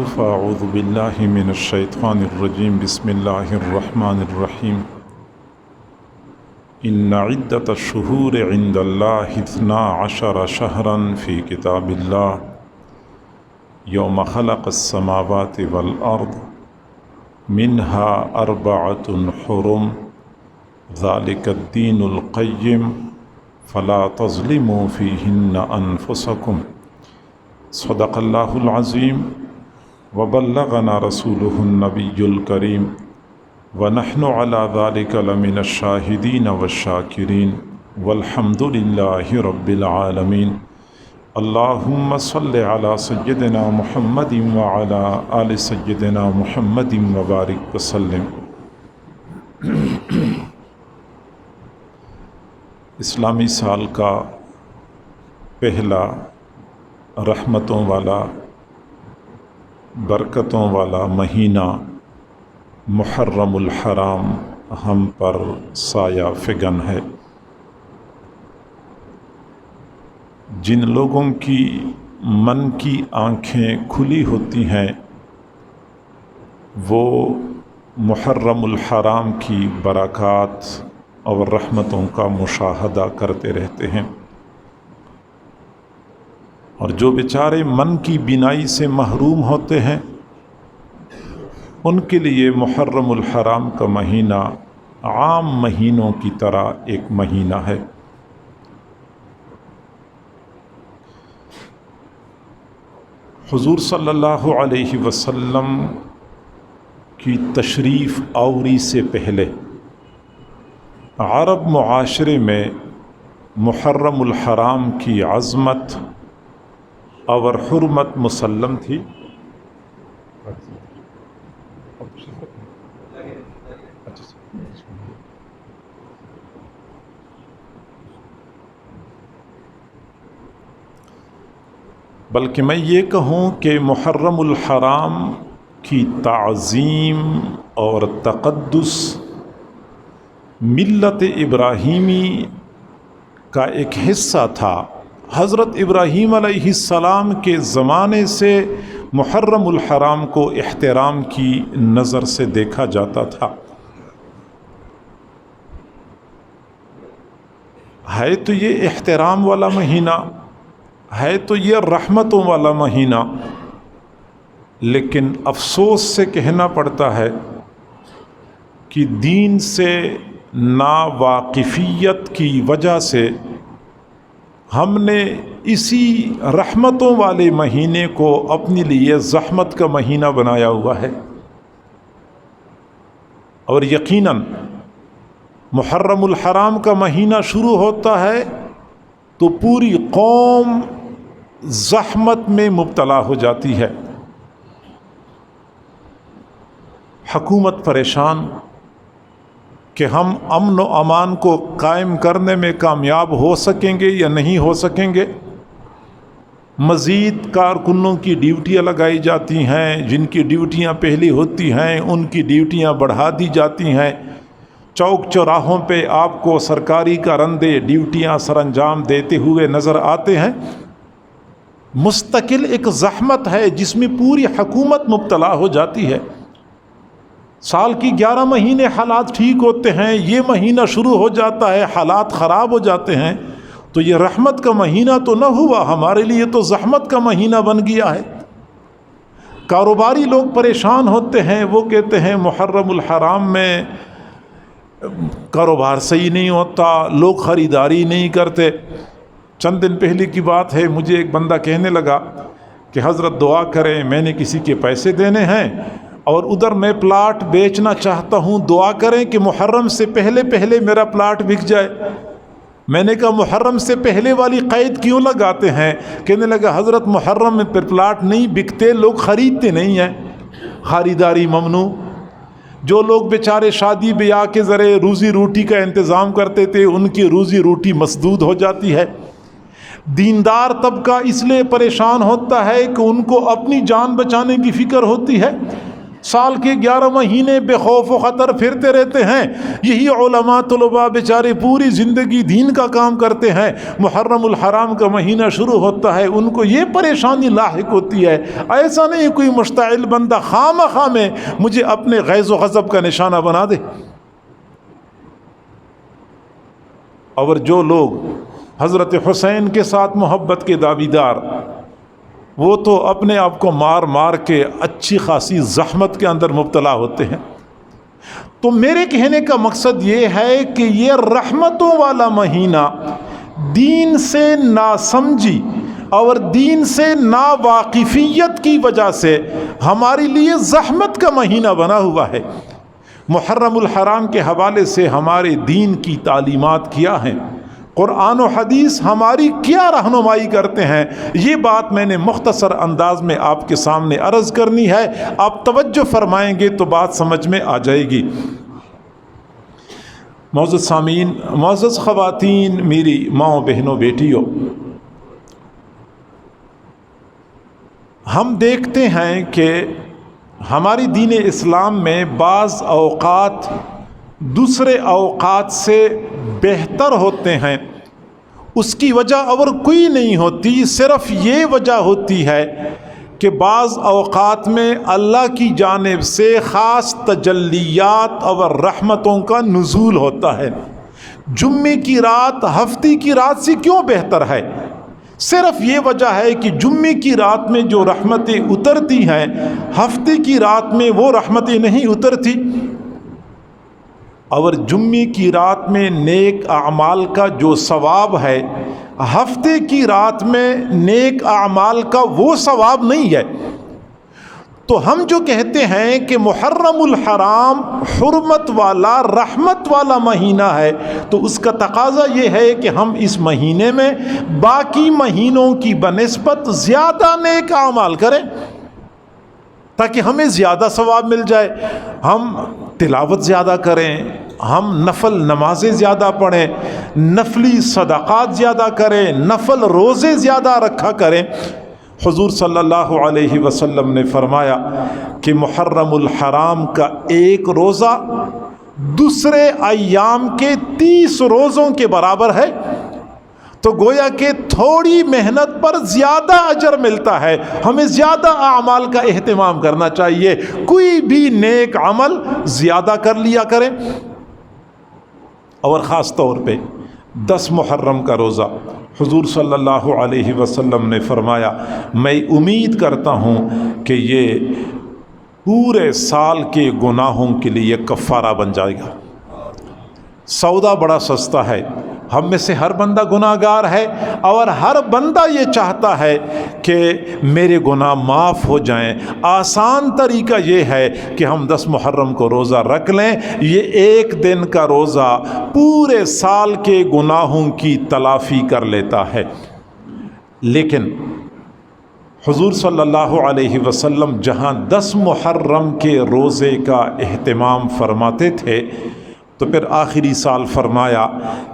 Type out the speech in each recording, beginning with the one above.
أعوذ بالله من الشيطان الرجيم بسم الله الرحمن الرحيم إن عدة الشهور عند الله 12 شهرا في كتاب الله يوم خلق السماوات والأرض منها 4 حرم ذلك الدين القيم فلا تظلموا فيهن أنفسكم صدق الله العظيم وبلغنا رسوله النبي الكريم ونحن على ذلك لمن الشاهدين والشاكرين والحمد لله رب العالمين اللهم صل على سيدنا محمد وعلى آل سيدنا محمد وبارك وسلم۔ اسلامی سال کا پہلا رحمتوں والا برکتوں والا مہینہ محرم الحرام ہم پر سایہ فگن ہے۔ جن لوگوں کی من کی آنکھیں کھلی ہوتی ہیں وہ محرم الحرام کی برکات اور رحمتوں کا مشاہدہ کرتے رہتے ہیں، اور جو بیچارے من کی بینائی سے محروم ہوتے ہیں ان کے لیے محرم الحرام کا مہینہ عام مہینوں کی طرح ایک مہینہ ہے۔ حضور صلی اللہ علیہ وسلم کی تشریف آوری سے پہلے عرب معاشرے میں محرم الحرام کی عظمت اور حرمت مسلم تھی، بلکہ میں یہ کہوں کہ محرم الحرام کی تعظیم اور تقدس ملت ابراہیمی کا ایک حصہ تھا۔ حضرت ابراہیم علیہ السلام کے زمانے سے محرم الحرام کو احترام کی نظر سے دیکھا جاتا تھا۔ ہے تو یہ احترام والا مہینہ، ہے تو یہ رحمتوں والا مہینہ، لیکن افسوس سے کہنا پڑتا ہے کہ دین سے ناواقفیت کی وجہ سے ہم نے اسی رحمتوں والے مہینے کو اپنے لیے زحمت کا مہینہ بنایا ہوا ہے، اور یقیناً محرم الحرام کا مہینہ شروع ہوتا ہے تو پوری قوم زحمت میں مبتلا ہو جاتی ہے۔ حکومت پریشان کہ ہم امن و امان کو قائم کرنے میں کامیاب ہو سکیں گے یا نہیں ہو سکیں گے۔ مزید کارکنوں کی ڈیوٹیاں لگائی جاتی ہیں، جن کی ڈیوٹیاں پہلی ہوتی ہیں ان کی ڈیوٹیاں بڑھا دی جاتی ہیں۔ چوک چوراہوں پہ آپ کو سرکاری کارندے ڈیوٹیاں سر انجام دیتے ہوئے نظر آتے ہیں۔ مستقل ایک زحمت ہے جس میں پوری حکومت مبتلا ہو جاتی ہے۔ سال کی 11 مہینے حالات ٹھیک ہوتے ہیں، یہ مہینہ شروع ہو جاتا ہے حالات خراب ہو جاتے ہیں، تو یہ رحمت کا مہینہ تو نہ ہوا، ہمارے لیے تو زحمت کا مہینہ بن گیا ہے۔ کاروباری لوگ پریشان ہوتے ہیں، وہ کہتے ہیں محرم الحرام میں کاروبار صحیح نہیں ہوتا، لوگ خریداری نہیں کرتے۔ چند دن پہلے کی بات ہے، مجھے ایک بندہ کہنے لگا کہ حضرت دعا کریں، میں نے کسی کے پیسے دینے ہیں اور ادھر میں پلاٹ بیچنا چاہتا ہوں، دعا کریں کہ محرم سے پہلے میرا پلاٹ بک جائے۔ میں نے کہا محرم سے پہلے والی قید کیوں لگاتے ہیں؟ کہنے لگا حضرت محرم میں پلاٹ نہیں بکتے، لوگ خریدتے نہیں ہیں، خریداری ممنوع۔ جو لوگ بیچارے شادی بیاہ کے ذریعے روزی روٹی کا انتظام کرتے تھے ان کی روزی روٹی مسدود ہو جاتی ہے۔ دیندار طبقہ اس لیے پریشان ہوتا ہے کہ ان کو اپنی جان بچانے کی فکر ہوتی ہے، سال کے 11 مہینے بے خوف و خطر پھرتے رہتے ہیں. یہی علماء طلباء بیچارے پوری زندگی دین کا کام کرتے ہیں. محرم الحرام کا مہینہ شروع ہوتا ہے, ان کو یہ پریشانی لاحق ہوتی ہے. ایسا نہیں کوئی مشتعل بندہ خواہ میں مجھے اپنے غیظ و غضب کا نشانہ بنا دے. اور جو لوگ حضرت حسین کے ساتھ محبت کے دعویدار, وہ تو اپنے آپ کو مار مار کے اچھی خاصی زحمت کے اندر مبتلا ہوتے ہیں. تو میرے کہنے کا مقصد یہ ہے کہ یہ رحمتوں والا مہینہ دین سے ناسمجھی اور دین سے ناواقفیت کی وجہ سے ہمارے لیے زحمت کا مہینہ بنا ہوا ہے. محرم الحرام کے حوالے سے ہمارے دین کی تعلیمات کیا ہیں, قرآن و حدیث ہماری کیا رہنمائی کرتے ہیں, یہ بات میں نے مختصر انداز میں آپ کے سامنے عرض کرنی ہے. آپ توجہ فرمائیں گے تو بات سمجھ میں آ جائے گی. معزز سامعین, معزز خواتین, میری ماؤں بہنوں بیٹیوں, ہم دیکھتے ہیں کہ ہماری دین اسلام میں بعض اوقات دوسرے اوقات سے بہتر ہوتے ہیں. اس کی وجہ اور کوئی نہیں ہوتی, صرف یہ وجہ ہوتی ہے کہ بعض اوقات میں اللہ کی جانب سے خاص تجلیات اور رحمتوں کا نزول ہوتا ہے. جمعے کی رات ہفتے کی رات سے کیوں بہتر ہے؟ صرف یہ وجہ ہے کہ جمعے کی رات میں جو رحمتیں اترتی ہیں, ہفتے کی رات میں وہ رحمتیں نہیں اترتی. اور جمعے کی رات میں نیک اعمال کا جو ثواب ہے, ہفتے کی رات میں نیک اعمال کا وہ ثواب نہیں ہے. تو ہم جو کہتے ہیں کہ محرم الحرام حرمت والا رحمت والا مہینہ ہے, تو اس کا تقاضا یہ ہے کہ ہم اس مہینے میں باقی مہینوں کی بنسبت زیادہ نیک اعمال کریں تاکہ ہمیں زیادہ ثواب مل جائے. ہم تلاوت زیادہ کریں, ہم نفل نمازیں زیادہ پڑھیں, نفلی صدقات زیادہ کریں, نفل روزے زیادہ رکھا کریں. حضور صلی اللہ علیہ وسلم نے فرمایا کہ محرم الحرام کا ایک روزہ دوسرے ایام کے 30 روزوں کے برابر ہے. تو گویا کہ تھوڑی محنت پر زیادہ اجر ملتا ہے. ہمیں زیادہ اعمال کا اہتمام کرنا چاہیے. کوئی بھی نیک عمل زیادہ کر لیا کریں. اور خاص طور پہ 10 محرم کا روزہ, حضور صلی اللہ علیہ وسلم نے فرمایا میں امید کرتا ہوں کہ یہ پورے سال کے گناہوں کے لیے کفارہ بن جائے گا. سودا بڑا سستا ہے. ہم میں سے ہر بندہ گناہ گار ہے اور ہر بندہ یہ چاہتا ہے کہ میرے گناہ معاف ہو جائیں. آسان طریقہ یہ ہے کہ ہم 10 محرم کو روزہ رکھ لیں. یہ ایک دن کا روزہ پورے سال کے گناہوں کی تلافی کر لیتا ہے. لیکن حضور صلی اللہ علیہ وسلم جہاں 10 محرم کے روزے کا اہتمام فرماتے تھے, تو پھر آخری سال فرمایا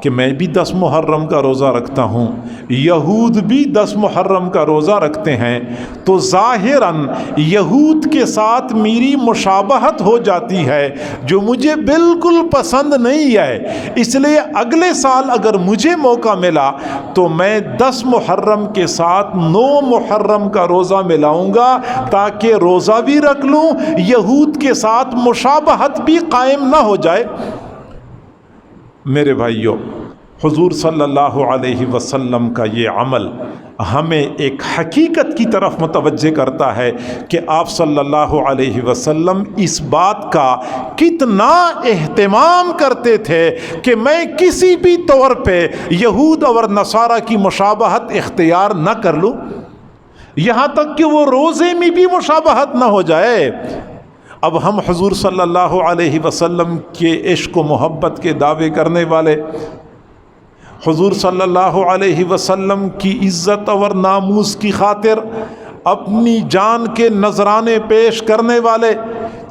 کہ میں بھی 10 محرم کا روزہ رکھتا ہوں, یہود بھی 10 محرم کا روزہ رکھتے ہیں. تو ظاہراً یہود کے ساتھ میری مشابہت ہو جاتی ہے جو مجھے بالکل پسند نہیں ہے. اس لیے اگلے سال اگر مجھے موقع ملا تو میں 10 محرم کے ساتھ 9 محرم کا روزہ ملاؤں گا تاکہ روزہ بھی رکھ لوں, یہود کے ساتھ مشابہت بھی قائم نہ ہو جائے. میرے بھائیوں, حضور صلی اللہ علیہ وسلم کا یہ عمل ہمیں ایک حقیقت کی طرف متوجہ کرتا ہے کہ آپ صلی اللہ علیہ وسلم اس بات کا کتنا اہتمام کرتے تھے کہ میں کسی بھی طور پہ یہود اور نصارہ کی مشابہت اختیار نہ کر لوں, یہاں تک کہ وہ روزے میں بھی مشابہت نہ ہو جائے. اب ہم حضور صلی اللہ علیہ وسلم کے عشق و محبت کے دعوے کرنے والے, حضور صلی اللہ علیہ وسلم کی عزت اور ناموس کی خاطر اپنی جان کے نذرانے پیش کرنے والے,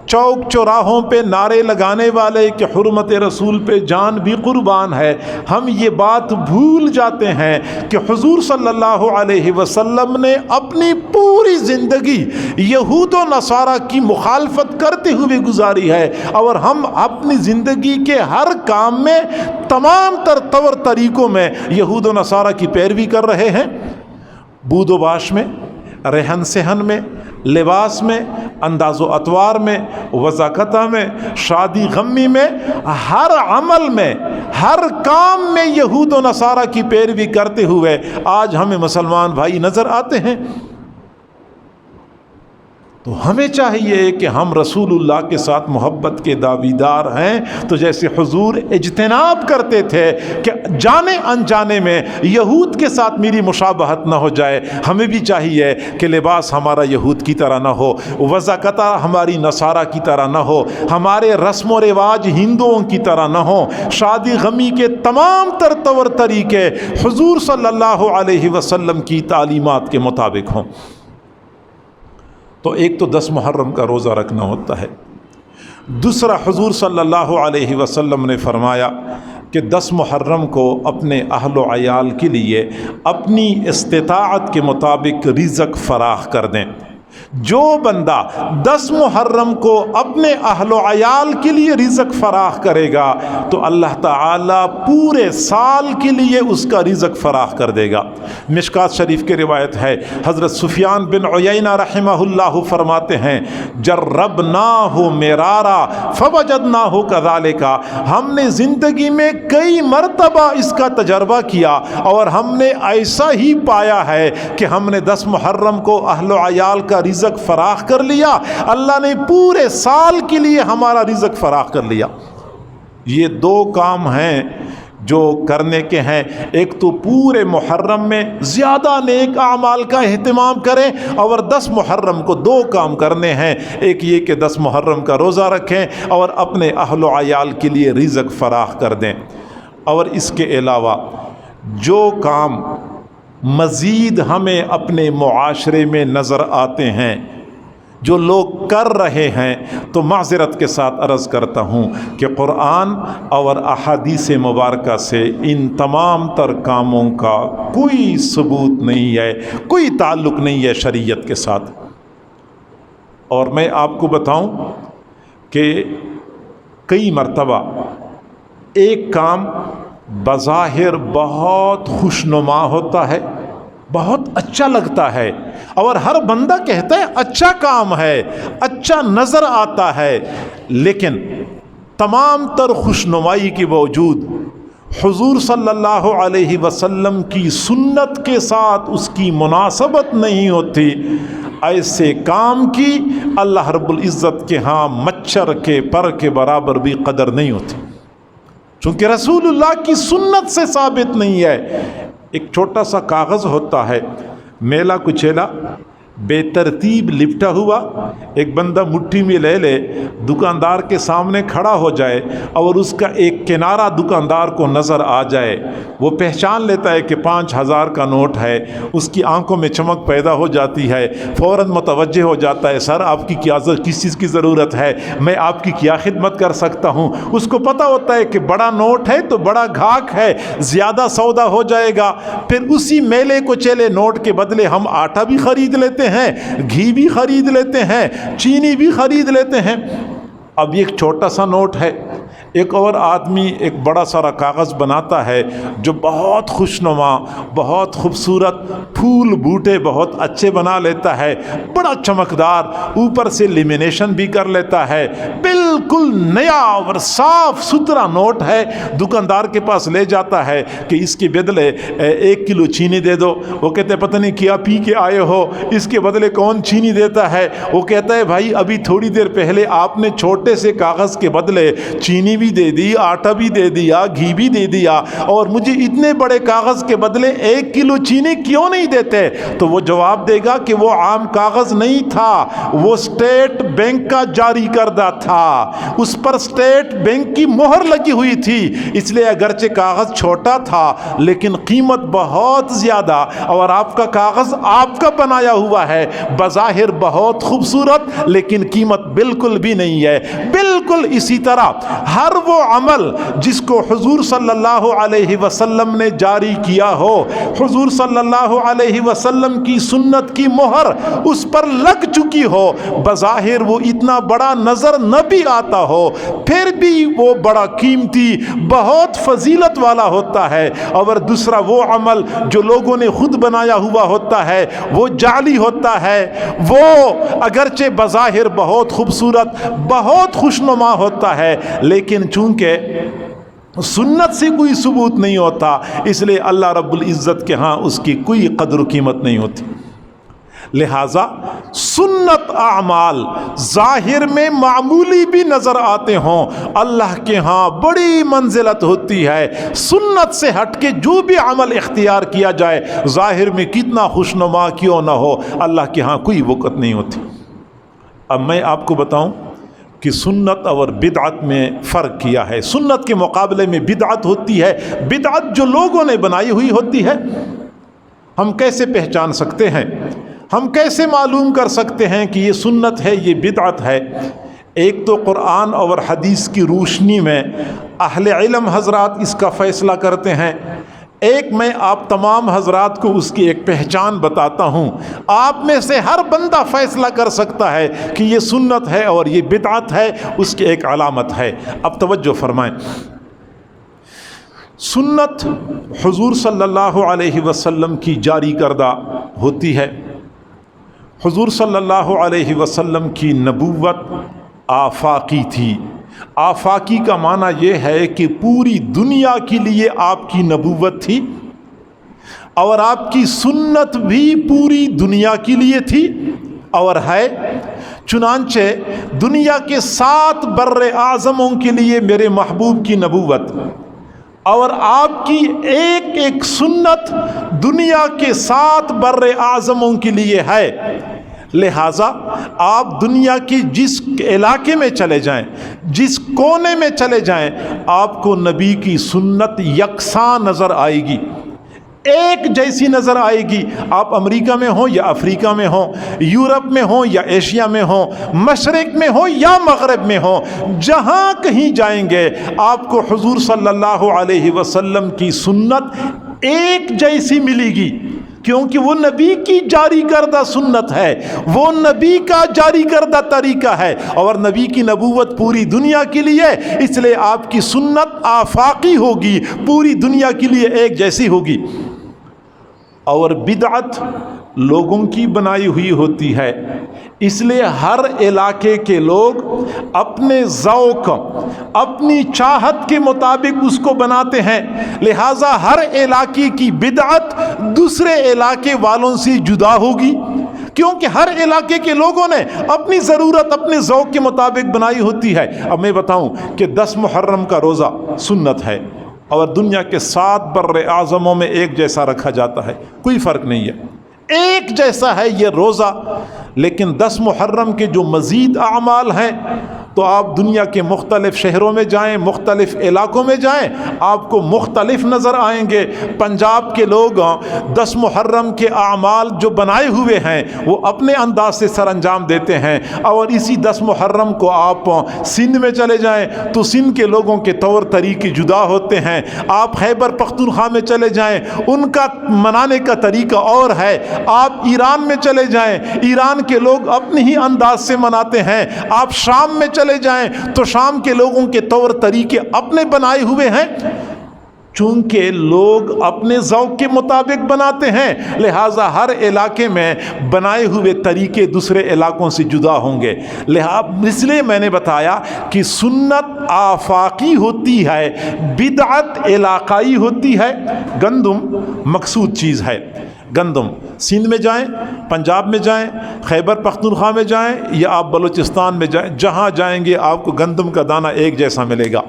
چوک چوراہوں پہ نعرے لگانے والے کہ حرمت رسول پہ جان بھی قربان ہے، ہم یہ بات بھول جاتے ہیں کہ حضور صلی اللہ علیہ وسلم نے اپنی پوری زندگی یہود و نصارہ کی مخالفت کرتے ہوئے گزاری ہے، اور ہم اپنی زندگی کے ہر کام میں تمام طور طریقوں میں یہود و نصارہ کی پیروی کر رہے ہیں۔ بود و باش میں، رہن سہن میں، لباس میں، انداز و اطوار میں، وضاقتہ میں، شادی غمی میں، ہر عمل میں، ہر کام میں یہود و نصارہ کی پیروی کرتے ہوئے آج ہمیں مسلمان بھائی نظر آتے ہیں۔ تو ہمیں چاہیے کہ ہم رسول اللہ کے ساتھ محبت کے دعویدار ہیں، تو جیسے حضور اجتناب کرتے تھے کہ جانے انجانے میں یہود کے ساتھ میری مشابہت نہ ہو جائے، ہمیں بھی چاہیے کہ لباس ہمارا یہود کی طرح نہ ہو، وضاقتہ ہماری نصارہ کی طرح نہ ہو، ہمارے رسم و رواج ہندوؤں کی طرح نہ ہو، شادی غمی کے تمام طور طریقے حضور صلی اللہ علیہ وسلم کی تعلیمات کے مطابق ہوں۔ تو ایک تو 10 محرم کا روزہ رکھنا ہوتا ہے، دوسرا حضور صلی اللہ علیہ وسلم نے فرمایا کہ 10 محرم کو اپنے اہل و عیال کے لیے اپنی استطاعت کے مطابق رزق فراخ کر دیں۔ جو بندہ 10 محرم کو اپنے اہل و عیال کے لیے رزق فراخ کرے گا تو اللہ تعالیٰ پورے سال کے لیے اس کا رزق فراخ کر دے گا۔ مشکات شریف کی روایت ہے، حضرت سفیان بن عیینہ رحمہ اللہ فرماتے ہیں، جربناہ مرارا فوجدناہ کذالک، ہم نے زندگی میں کئی مرتبہ اس کا تجربہ کیا اور ہم نے ایسا ہی پایا ہے کہ ہم نے 10 محرم کو اہل و عیال کا رزق فراخ کر لیا، اللہ نے پورے سال کے لیے ہمارا رزق فراخ کر لیا۔ یہ 2 کام ہیں جو کرنے کے ہیں، ایک تو پورے محرم میں زیادہ نیک اعمال کا اہتمام کریں، اور 10 محرم کو 2 کام کرنے ہیں، ایک یہ کہ 10 محرم کا روزہ رکھیں اور اپنے اہل و عیال کے لیے رزق فراخ کر دیں۔ اور اس کے علاوہ جو کام مزید ہمیں اپنے معاشرے میں نظر آتے ہیں، جو لوگ کر رہے ہیں، تو معذرت کے ساتھ عرض کرتا ہوں کہ قرآن اور احادیث مبارکہ سے ان تمام تر کاموں کا کوئی ثبوت نہیں ہے، کوئی تعلق نہیں ہے شریعت کے ساتھ۔ اور میں آپ کو بتاؤں کہ کئی مرتبہ ایک کام بظاہر بہت خوشنما ہوتا ہے، بہت اچھا لگتا ہے، اور ہر بندہ کہتا ہے اچھا کام ہے، اچھا نظر آتا ہے، لیکن تمام تر خوشنمائی کے باوجود حضور صلی اللہ علیہ وسلم کی سنت کے ساتھ اس کی مناسبت نہیں ہوتی، ایسے کام کی اللہ رب العزت کے ہاں مچھر کے پر کے برابر بھی قدر نہیں ہوتی، چونکہ رسول اللہ کی سنت سے ثابت نہیں ہے۔ ایک چھوٹا سا کاغذ ہوتا ہے، میلا کچیلا بے ترتیب لپٹا ہوا، ایک بندہ مٹھی میں لے لے، دکاندار کے سامنے کھڑا ہو جائے اور اس کا ایک کنارہ دکاندار کو نظر آ جائے، وہ پہچان لیتا ہے کہ 5000 کا نوٹ ہے، اس کی آنکھوں میں چمک پیدا ہو جاتی ہے، فوراً متوجہ ہو جاتا ہے، سر آپ کی کس چیز کی ضرورت ہے، میں آپ کی کیا خدمت کر سکتا ہوں۔ اس کو پتہ ہوتا ہے کہ بڑا نوٹ ہے تو بڑا گھاک ہے، زیادہ سودا ہو جائے گا، پھر اسی میلے کو چلے نوٹ کے بدلے ہم آٹا بھی خرید لیتے ہیں، گھی بھی خرید لیتے ہیں، چینی بھی خرید لیتے ہیں۔ اب یہ ایک چھوٹا سا نوٹ ہے، ایک اور آدمی ایک بڑا سارا کاغذ بناتا ہے جو بہت خوشنما، بہت خوبصورت، پھول بوٹے بہت اچھے بنا لیتا ہے، بڑا چمکدار، اوپر سے لیمینیشن بھی کر لیتا ہے، بالکل نیا اور صاف ستھرا نوٹ ہے، دکاندار کے پاس لے جاتا ہے کہ اس کے بدلے 1 کلو چینی دے دو۔ وہ کہتے ہیں پتہ نہیں کیا پی کے آئے ہو، اس کے بدلے کون چینی دیتا ہے؟ وہ کہتا ہے بھائی ابھی تھوڑی دیر پہلے آپ نے چھوٹے سے کاغذ کے بدلے چینی بھی دے دی، آٹا بھی دے دیا، گھی بھی دے دیا، اور مجھے اتنے بڑے کاغذ کے بدلے 1 کلو چینی کیوں نہیں دیتے؟ تو وہ جواب دے گا کہ وہ عام کاغذ نہیں تھا، وہ اسٹیٹ بینک کا جاری کردہ تھا، اس پر اسٹیٹ بینک کی مہر لگی ہوئی تھی، اس لیے اگرچہ کاغذ چھوٹا تھا لیکن قیمت بہت زیادہ، اور آپ کا کاغذ آپ کا بنایا ہوا ہے، بظاہر بہت خوبصورت لیکن قیمت بالکل بھی نہیں ہے۔ بالکل اسی طرح ہر وہ عمل جس کو حضور صلی اللہ علیہ وسلم نے جاری کیا ہو، حضور صلی اللہ علیہ وسلم کی سنت کی مہر اس پر لگ چکی ہو، بظاہر وہ اتنا بڑا نظر نہ بھی آتا ہو، پھر بھی وہ بڑا قیمتی، بہت فضیلت والا ہوتا ہے۔ اور دوسرا وہ عمل جو لوگوں نے خود بنایا ہوا ہوتا ہے، وہ جعلی ہوتا ہے، وہ اگرچہ بظاہر بہت خوبصورت، بہت خوشنما ہوتا ہے، لیکن چونکہ سنت سے کوئی ثبوت نہیں ہوتا، اس لیے اللہ رب العزت کے ہاں اس کی کوئی قدر و قیمت نہیں ہوتی۔ لہٰذا سنت اعمال ظاہر میں معمولی بھی نظر آتے ہوں، اللہ کے ہاں بڑی منزلت ہوتی ہے۔ سنت سے ہٹ کے جو بھی عمل اختیار کیا جائے، ظاہر میں کتنا خوشنما کیوں نہ ہو، اللہ کے ہاں کوئی وقت نہیں ہوتی۔ اب میں آپ کو بتاؤں کہ سنت اور بدعت میں فرق کیا ہے۔ سنت کے مقابلے میں بدعت ہوتی ہے، بدعت جو لوگوں نے بنائی ہوئی ہوتی ہے۔ ہم کیسے پہچان سکتے ہیں، ہم کیسے معلوم کر سکتے ہیں کہ یہ سنت ہے، یہ بدعت ہے؟ ایک تو قرآن اور حدیث کی روشنی میں اہل علم حضرات اس کا فیصلہ کرتے ہیں۔ ایک میں آپ تمام حضرات کو اس کی ایک پہچان بتاتا ہوں، آپ میں سے ہر بندہ فیصلہ کر سکتا ہے کہ یہ سنت ہے اور یہ بدعت ہے، اس کی ایک علامت ہے۔ اب توجہ فرمائیں، سنت حضور صلی اللہ علیہ وسلم کی جاری کردہ ہوتی ہے۔ حضور صلی اللہ علیہ وسلم کی نبوت آفاقی تھی۔ آفاقی کا معنی یہ ہے کہ پوری دنیا کے لیے آپ کی نبوت تھی، اور آپ کی سنت بھی پوری دنیا کے لیے تھی اور ہے۔ چنانچہ دنیا کے 7 بر اعظموں کے لیے میرے محبوب کی نبوت اور آپ کی ایک ایک سنت دنیا کے 7 بر اعظموں کے لیے ہے۔ لہٰذا آپ دنیا کی جس علاقے میں چلے جائیں، جس کونے میں چلے جائیں، آپ کو نبی کی سنت یکساں نظر آئے گی، ایک جیسی نظر آئے گی۔ آپ امریکہ میں ہوں یا افریقہ میں ہوں، یورپ میں ہوں یا ایشیا میں ہوں، مشرق میں ہوں یا مغرب میں ہوں، جہاں کہیں جائیں گے آپ کو حضور صلی اللہ علیہ وسلم کی سنت ایک جیسی ملے گی، کیونکہ وہ نبی کی جاری کردہ سنت ہے، وہ نبی کا جاری کردہ طریقہ ہے، اور نبی کی نبوت پوری دنیا کے لیے، اس لیے آپ کی سنت آفاقی ہوگی، پوری دنیا کے لیے ایک جیسی ہوگی۔ اور بدعت لوگوں کی بنائی ہوئی ہوتی ہے، اس لیے ہر علاقے کے لوگ اپنے ذوق، اپنی چاہت کے مطابق اس کو بناتے ہیں۔ لہٰذا ہر علاقے کی بدعت دوسرے علاقے والوں سے جدا ہوگی، کیونکہ ہر علاقے کے لوگوں نے اپنی ضرورت اپنے ذوق کے مطابق بنائی ہوتی ہے۔ اب میں بتاؤں کہ 10 محرم کا روزہ سنت ہے، اور دنیا کے 7 بر اعظموں میں ایک جیسا رکھا جاتا ہے، کوئی فرق نہیں ہے، ایک جیسا ہے یہ روزہ۔ لیکن 10 محرم کے جو مزید اعمال ہیں، تو آپ دنیا کے مختلف شہروں میں جائیں، مختلف علاقوں میں جائیں، آپ کو مختلف نظر آئیں گے۔ پنجاب کے لوگ 10 محرم کے اعمال جو بنائے ہوئے ہیں وہ اپنے انداز سے سر انجام دیتے ہیں، اور اسی 10 محرم کو آپ سندھ میں چلے جائیں تو سندھ کے لوگوں کے طور طریقے جدا ہوتے ہیں۔ آپ خیبر پختونخوا میں چلے جائیں، ان کا منانے کا طریقہ اور ہے۔ آپ ایران میں چلے جائیں، ایران کے لوگ اپنے ہی انداز سے مناتے ہیں۔ آپ شام میں چلے جائیں تو شام کے لوگوں کے طور طریقے اپنے بنائے ہوئے ہیں۔ چونکہ لوگ اپنے ذوق کے مطابق بناتے ہیں، لہٰذا ہر علاقے میں بنائے ہوئے طریقے دوسرے علاقوں سے جدا ہوں گے۔ اس لیے میں نے بتایا کہ سنت آفاقی ہوتی ہے، بدعت علاقائی ہوتی ہے۔ گندم مقصود چیز ہے، گندم سندھ میں جائیں، پنجاب میں جائیں، خیبر پختونخوا میں جائیں، یا آپ بلوچستان میں جائیں، جہاں جائیں گے آپ کو گندم کا دانہ ایک جیسا ملے گا۔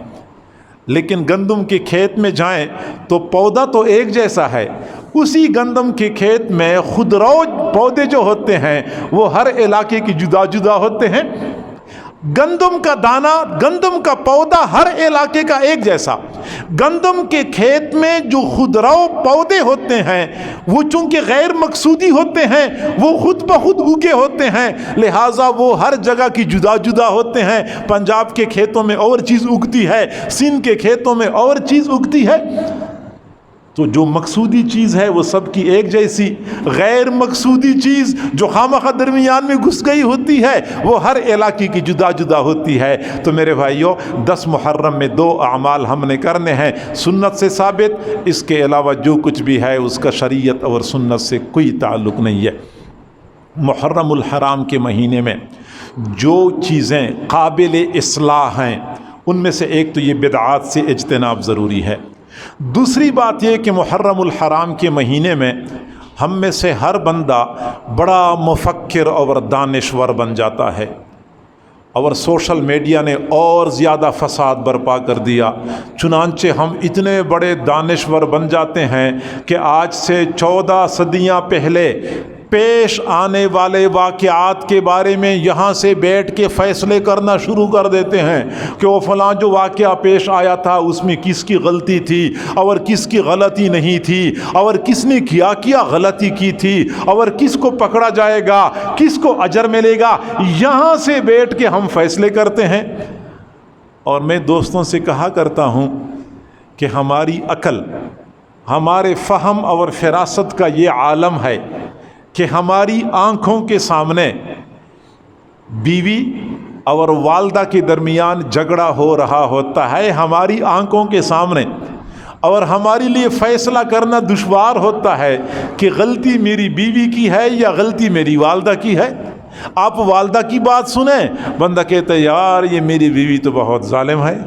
لیکن گندم کے کھیت میں جائیں تو پودا تو ایک جیسا ہے، اسی گندم کے کھیت میں خودرو پودے جو ہوتے ہیں وہ ہر علاقے کی جدا جدا ہوتے ہیں۔ گندم کا دانہ، گندم کا پودا ہر علاقے کا ایک جیسا. گندم کے کھیت میں جو خودرو پودے ہوتے ہیں وہ چونکہ غیر مقصودی ہوتے ہیں، وہ خود بخود اگے ہوتے ہیں، لہٰذا وہ ہر جگہ کی جدا جدا ہوتے ہیں. پنجاب کے کھیتوں میں اور چیز اگتی ہے، سندھ کے کھیتوں میں اور چیز اگتی ہے. تو جو مقصودی چیز ہے وہ سب کی ایک جیسی، غیر مقصودی چیز جو خامخواہ درمیان میں گھس گئی ہوتی ہے وہ ہر علاقے کی جدا جدا ہوتی ہے. تو میرے بھائیوں، 10 محرم میں 2 اعمال ہم نے کرنے ہیں سنت سے ثابت. اس کے علاوہ جو کچھ بھی ہے اس کا شریعت اور سنت سے کوئی تعلق نہیں ہے. محرم الحرام کے مہینے میں جو چیزیں قابل اصلاح ہیں ان میں سے ایک تو یہ بدعات سے اجتناب ضروری ہے. دوسری بات یہ کہ محرم الحرام کے مہینے میں ہم میں سے ہر بندہ بڑا مفکر اور دانشور بن جاتا ہے، اور سوشل میڈیا نے اور زیادہ فساد برپا کر دیا. چنانچہ ہم اتنے بڑے دانشور بن جاتے ہیں کہ آج سے 14 صدیاں پہلے پیش آنے والے واقعات کے بارے میں یہاں سے بیٹھ کے فیصلے کرنا شروع کر دیتے ہیں کہ وہ فلاں جو واقعہ پیش آیا تھا اس میں کس کی غلطی تھی اور کس کی غلطی نہیں تھی، اور کس نے کیا غلطی کی تھی، اور کس کو پکڑا جائے گا، کس کو اجر ملے گا. یہاں سے بیٹھ کے ہم فیصلے کرتے ہیں. اور میں دوستوں سے کہا کرتا ہوں کہ ہماری عقل، ہمارے فہم اور فراست کا یہ عالم ہے کہ ہماری آنکھوں کے سامنے بیوی اور والدہ کے درمیان جھگڑا ہو رہا ہوتا ہے، ہماری آنکھوں کے سامنے، اور ہمارے لیے فیصلہ کرنا دشوار ہوتا ہے کہ غلطی میری بیوی کی ہے یا غلطی میری والدہ کی ہے. آپ والدہ کی بات سنیں، بندہ کہتا ہے یار یہ میری بیوی تو بہت ظالم ہے.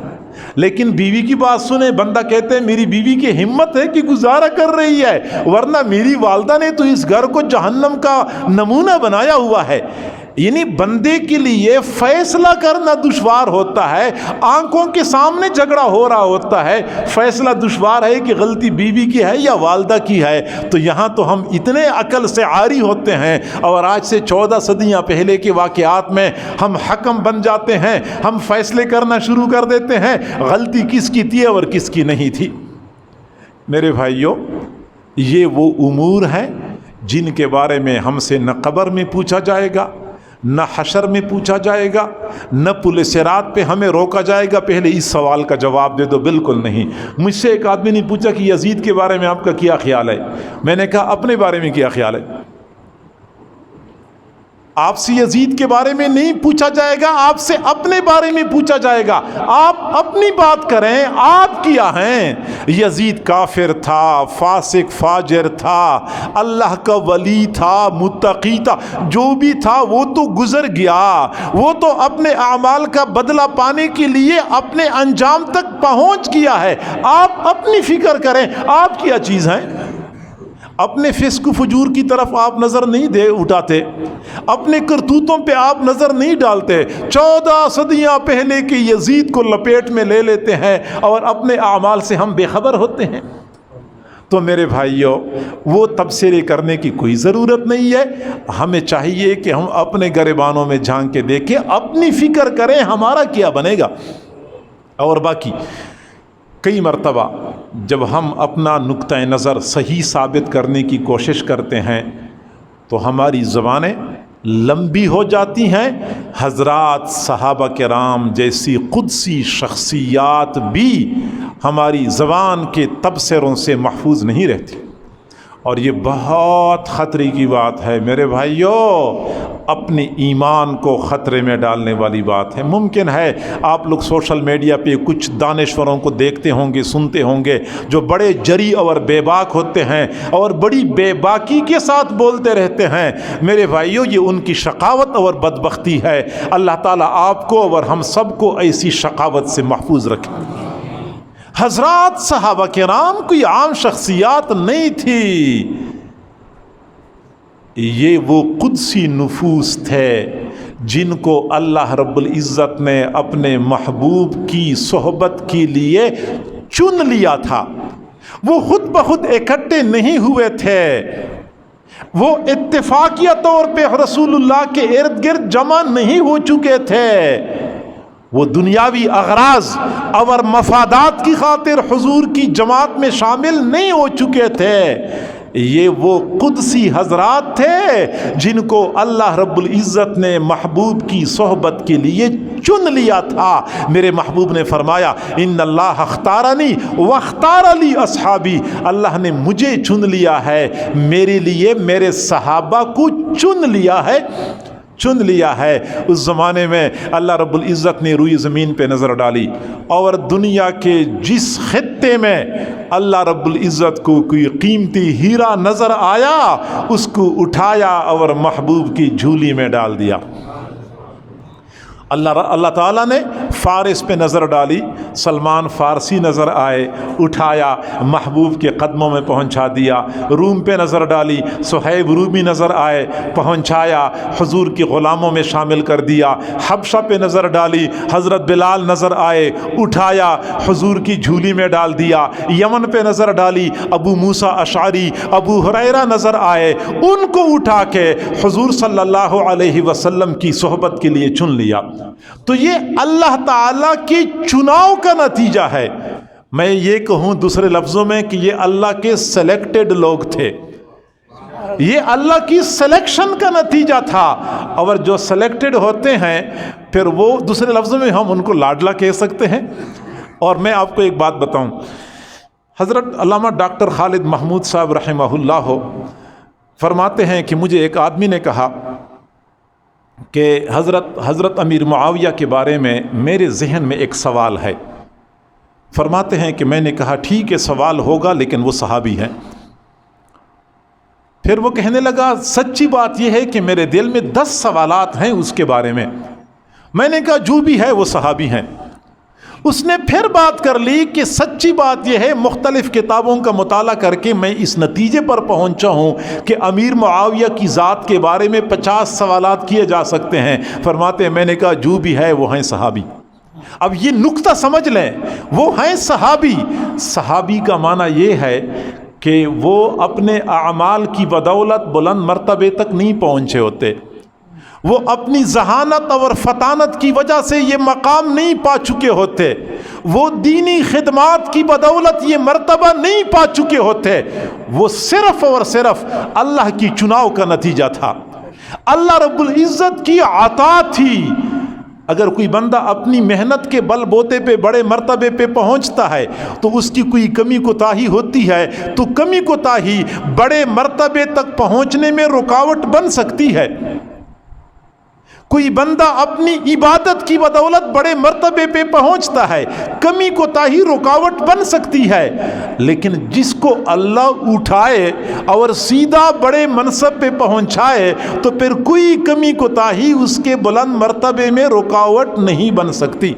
لیکن بیوی کی بات سنیں، بندہ کہتے ہیں میری بیوی کی ہمت ہے کہ گزارا کر رہی ہے، ورنہ میری والدہ نے تو اس گھر کو جہنم کا نمونہ بنایا ہوا ہے. یعنی بندے کے لیے فیصلہ کرنا دشوار ہوتا ہے، آنکھوں کے سامنے جھگڑا ہو رہا ہوتا ہے، فیصلہ دشوار ہے کہ غلطی بیوی کی ہے یا والدہ کی ہے. تو یہاں تو ہم اتنے عقل سے عاری ہوتے ہیں، اور آج سے 14 صدیاں پہلے کے واقعات میں ہم حکم بن جاتے ہیں، ہم فیصلے کرنا شروع کر دیتے ہیں غلطی کس کی تھی اور کس کی نہیں تھی. میرے بھائیوں، یہ وہ امور ہیں جن کے بارے میں ہم سے نہ قبر میں پوچھا جائے گا، نہ حشر میں پوچھا جائے گا، نہ پل صراط پہ ہمیں روکا جائے گا پہلے اس سوال کا جواب دے دو. بالکل نہیں. مجھ سے ایک آدمی نے پوچھا کہ یزید کے بارے میں آپ کا کیا خیال ہے. میں نے کہا اپنے بارے میں کیا خیال ہے؟ آپ سے یزید کے بارے میں نہیں پوچھا جائے گا، آپ سے اپنے بارے میں پوچھا جائے گا. آپ اپنی بات کریں، آپ کیا ہیں؟ یزید کافر تھا، فاسق فاجر تھا، اللہ کا ولی تھا، متقی تھا، جو بھی تھا وہ تو گزر گیا، وہ تو اپنے اعمال کا بدلہ پانے کے لیے اپنے انجام تک پہنچ گیا ہے. آپ اپنی فکر کریں، آپ کیا چیز ہیں؟ اپنے فسق و فجور کی طرف آپ نظر نہیں اٹھاتے، اپنے کرتوتوں پہ آپ نظر نہیں ڈالتے. 14 صدیاں پہلے کے یزید کو لپیٹ میں لے لیتے ہیں اور اپنے اعمال سے ہم بے خبر ہوتے ہیں. تو میرے بھائیوں، وہ تبصرے کرنے کی کوئی ضرورت نہیں ہے. ہمیں چاہیے کہ ہم اپنے گریبانوں میں جھانک کے دیکھیں، اپنی فکر کریں ہمارا کیا بنے گا. اور باقی کئی مرتبہ جب ہم اپنا نقطہ نظر صحیح ثابت کرنے کی کوشش کرتے ہیں تو ہماری زبانیں لمبی ہو جاتی ہیں. حضرات صحابہ کرام جیسی قدسی شخصیات بھی ہماری زبان کے تبصروں سے محفوظ نہیں رہتی، اور یہ بہت خطرے کی بات ہے میرے بھائیوں، اپنے ایمان کو خطرے میں ڈالنے والی بات ہے. ممکن ہے آپ لوگ سوشل میڈیا پہ کچھ دانشوروں کو دیکھتے ہوں گے، سنتے ہوں گے، جو بڑے جری اور بے باک ہوتے ہیں اور بڑی بے باکی کے ساتھ بولتے رہتے ہیں. میرے بھائیوں، یہ ان کی شقاوت اور بدبختی ہے. اللہ تعالیٰ آپ کو اور ہم سب کو ایسی شقاوت سے محفوظ رکھے. حضرات صحابہ کرام کوئی عام شخصیات نہیں تھی، یہ وہ قدسی نفوس تھے جن کو اللہ رب العزت نے اپنے محبوب کی صحبت کے لیے چن لیا تھا. وہ خود بخود اکٹھے نہیں ہوئے تھے، وہ اتفاقیہ طور پہ رسول اللہ کے ارد گرد جمع نہیں ہو چکے تھے، وہ دنیاوی اغراض اور مفادات کی خاطر حضور کی جماعت میں شامل نہیں ہو چکے تھے۔ یہ وہ قدسی حضرات تھے جن کو اللہ رب العزت نے محبوب کی صحبت کے لیے چن لیا تھا۔ میرے محبوب نے فرمایا ان اللہ اختارنی واختار لی اصحابی، اللہ نے مجھے چن لیا ہے، میرے لیے میرے صحابہ کو چن لیا ہے۔ اس زمانے میں اللہ رب العزت نے روئی زمین پہ نظر ڈالی اور دنیا کے جس خطے میں اللہ رب العزت کو کوئی قیمتی ہیرا نظر آیا اس کو اٹھایا اور محبوب کی جھولی میں ڈال دیا۔ اللہ تعالیٰ نے فارس پہ نظر ڈالی، سلمان فارسی نظر آئے، اٹھایا محبوب کے قدموں میں پہنچا دیا۔ روم پہ نظر ڈالی، صہیب رومی نظر آئے، پہنچایا، حضور کی غلاموں میں شامل کر دیا۔ حبشہ پہ نظر ڈالی، حضرت بلال نظر آئے، اٹھایا، حضور کی جھولی میں ڈال دیا۔ یمن پہ نظر ڈالی، ابو موسیٰ اشعری، ابو ہریرہ نظر آئے، ان کو اٹھا کے حضور صلی اللہ علیہ وسلم کی صحبت کے لیے چن لیا۔ تو یہ اللہ تعالیٰ کے چناؤ کا نتیجہ ہے۔ میں یہ کہوں دوسرے لفظوں میں کہ یہ اللہ کے سلیکٹڈ لوگ تھے، یہ اللہ کی سلیکشن کا نتیجہ تھا۔ اور جو سلیکٹڈ ہوتے ہیں پھر وہ دوسرے لفظوں میں ہم ان کو لاڈلا کہہ سکتے ہیں۔ اور میں آپ کو ایک بات بتاؤں، حضرت علامہ ڈاکٹر خالد محمود صاحب رحمہ اللہ فرماتے ہیں کہ مجھے ایک آدمی نے کہا کہ حضرت امیر معاویہ کے بارے میں میرے ذہن میں ایک سوال ہے۔ فرماتے ہیں کہ میں نے کہا ٹھیک ہے سوال ہوگا لیکن وہ صحابی ہیں۔ پھر وہ کہنے لگا سچی بات یہ ہے کہ میرے دل میں 10 سوالات ہیں اس کے بارے میں۔ میں نے کہا جو بھی ہے وہ صحابی ہیں۔ اس نے پھر بات کر لی کہ سچی بات یہ ہے مختلف کتابوں کا مطالعہ کر کے میں اس نتیجے پر پہنچا ہوں کہ امیر معاویہ کی ذات کے بارے میں 50 سوالات کیے جا سکتے ہیں۔ فرماتے ہیں میں نے کہا جو بھی ہے وہ ہیں صحابی۔ اب یہ نقطہ سمجھ لیں، وہ ہیں صحابی۔ صحابی کا معنی یہ ہے کہ وہ اپنے اعمال کی بدولت بلند مرتبے تک نہیں پہنچے ہوتے، وہ اپنی ذہانت اور فطانت کی وجہ سے یہ مقام نہیں پا چکے ہوتے، وہ دینی خدمات کی بدولت یہ مرتبہ نہیں پا چکے ہوتے، وہ صرف اور صرف اللہ کی چناؤ کا نتیجہ تھا، اللہ رب العزت کی عطا تھی۔ اگر کوئی بندہ اپنی محنت کے بل بوتے پہ بڑے مرتبے پہ پہنچتا ہے تو اس کی کوئی کمی کوتاہی ہوتی ہے تو کمی کوتاہی بڑے مرتبے تک پہنچنے میں رکاوٹ بن سکتی ہے۔ کوئی بندہ اپنی عبادت کی بدولت بڑے مرتبے پہ پہنچتا ہے، کمی کوتاہی رکاوٹ بن سکتی ہے، لیکن جس کو اللہ اٹھائے اور سیدھا بڑے منصب پہ پہنچائے تو پھر کوئی کمی کوتاہی اس کے بلند مرتبے میں رکاوٹ نہیں بن سکتی۔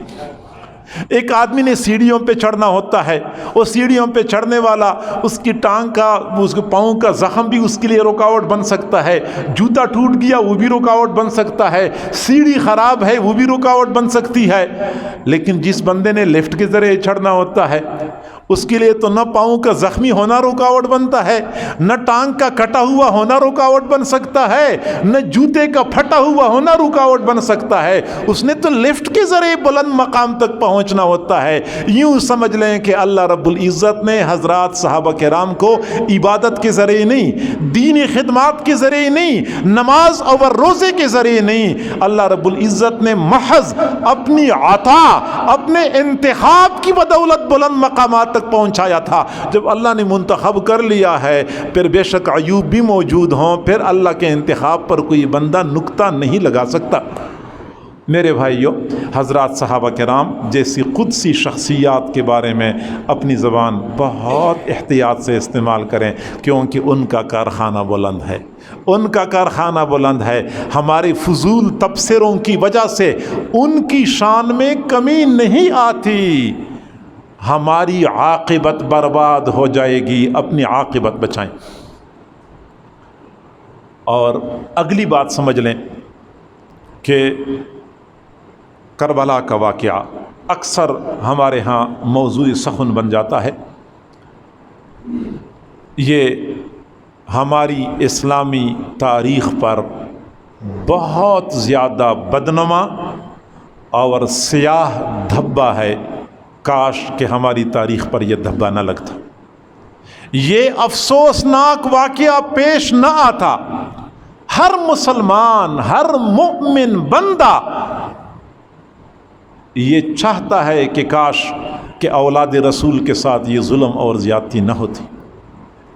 ایک آدمی نے سیڑھیوں پہ چڑھنا ہوتا ہے، وہ سیڑھیوں پہ چڑھنے والا اس کی ٹانگ کا اس کے پاؤں کا زخم بھی اس کے لیے رکاوٹ بن سکتا ہے، جوتا ٹوٹ گیا وہ بھی رکاوٹ بن سکتا ہے، سیڑھی خراب ہے وہ بھی رکاوٹ بن سکتی ہے۔ لیکن جس بندے نے لفٹ کے ذریعے چڑھنا ہوتا ہے اس کے لیے تو نہ پاؤں کا زخمی ہونا رکاوٹ بنتا ہے، نہ ٹانگ کا کٹا ہوا ہونا رکاوٹ بن سکتا ہے، نہ جوتے کا پھٹا ہوا ہونا رکاوٹ بن سکتا ہے، اس نے تو لفٹ کے ذریعے بلند مقام تک پہنچنا ہوتا ہے۔ یوں سمجھ لیں کہ اللہ رب العزت نے حضرات صحابہ کرام کو عبادت کے ذریعے نہیں، دینی خدمات کے ذریعے نہیں، نماز اور روزے کے ذریعے نہیں، اللہ رب العزت نے محض اپنی عطا، اپنے انتخاب کی بدولت بلند مقامات تک پہنچایا تھا۔ جب اللہ نے منتخب کر لیا ہے پھر بے شک عیوب بھی موجود ہوں، پھر اللہ کے انتخاب پر کوئی بندہ نقطہ نہیں لگا سکتا۔ میرے بھائیوں، حضرات صحابہ کرام جیسی قدسی شخصیات کے بارے میں اپنی زبان بہت احتیاط سے استعمال کریں، کیونکہ ان کا کارخانہ بلند ہے، ان کا کارخانہ بلند ہے۔ ہمارے فضول تبصروں کی وجہ سے ان کی شان میں کمی نہیں آتی، ہماری عاقبت برباد ہو جائے گی۔ اپنی عاقبت بچائیں۔ اور اگلی بات سمجھ لیں کہ کربلا کا واقعہ اکثر ہمارے ہاں موضوع سخن بن جاتا ہے۔ یہ ہماری اسلامی تاریخ پر بہت زیادہ بدنما اور سیاہ دھبا ہے. کاش کہ ہماری تاریخ پر یہ دھبا نہ لگتا، یہ افسوسناک واقعہ پیش نہ آتا. ہر مسلمان، ہر مومن بندہ یہ چاہتا ہے کہ کاش کہ اولاد رسول کے ساتھ یہ ظلم اور زیادتی نہ ہوتی.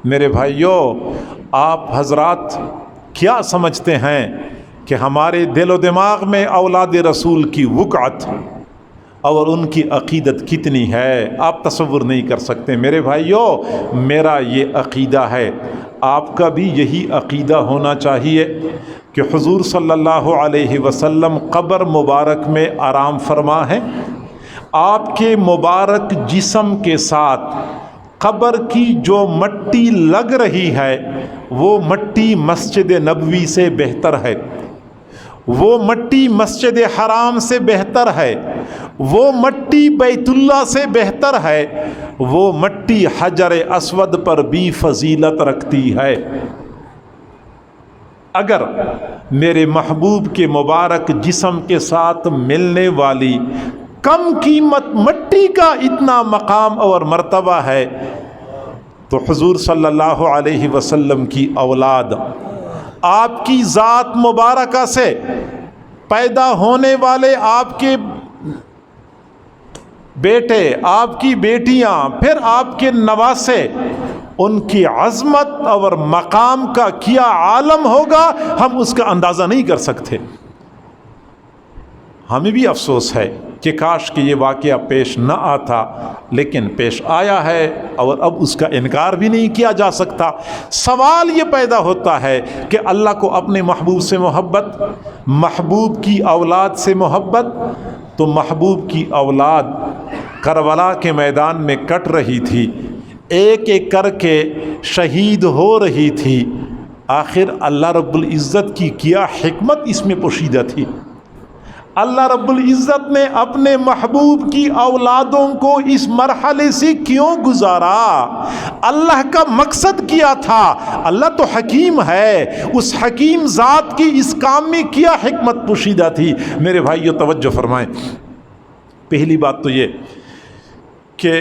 میرے بھائیوں، آپ حضرات کیا سمجھتے ہیں کہ ہمارے دل و دماغ میں اولاد رسول کی وقعت اور ان کی عقیدت کتنی ہے، آپ تصور نہیں کر سکتے. میرے بھائیوں، میرا یہ عقیدہ ہے، آپ کا بھی یہی عقیدہ ہونا چاہیے کہ حضور صلی اللہ علیہ وسلم قبر مبارک میں آرام فرما ہے. آپ کے مبارک جسم کے ساتھ قبر کی جو مٹی لگ رہی ہے وہ مٹی مسجد نبوی سے بہتر ہے، وہ مٹی مسجد حرام سے بہتر ہے، وہ مٹی بیت اللہ سے بہتر ہے، وہ مٹی حجر اسود پر بھی فضیلت رکھتی ہے. اگر میرے محبوب کے مبارک جسم کے ساتھ ملنے والی کم قیمت مٹی کا اتنا مقام اور مرتبہ ہے تو حضور صلی اللہ علیہ وسلم کی اولاد، آپ کی ذات مبارکہ سے پیدا ہونے والے آپ کے بیٹے، آپ کی بیٹیاں، پھر آپ کے نواسے، ان کی عظمت اور مقام کا کیا عالم ہوگا، ہم اس کا اندازہ نہیں کر سکتے. ہمیں بھی افسوس ہے کہ کاش کہ یہ واقعہ پیش نہ آتا، لیکن پیش آیا ہے اور اب اس کا انکار بھی نہیں کیا جا سکتا. سوال یہ پیدا ہوتا ہے کہ اللہ کو اپنے محبوب سے محبت، محبوب کی اولاد سے محبت، تو محبوب کی اولاد کربلا کے میدان میں کٹ رہی تھی، ایک ایک کر کے شہید ہو رہی تھی. آخر اللہ رب العزت کی کیا حکمت اس میں پوشیدہ تھی؟ اللہ رب العزت نے اپنے محبوب کی اولادوں کو اس مرحلے سے کیوں گزارا؟ اللہ کا مقصد کیا تھا. اللہ تو حکیم ہے، اس حکیم ذات کی اس کام میں کیا حکمت پوشیدہ تھی؟ میرے بھائیو توجہ فرمائیں. پہلی بات تو یہ کہ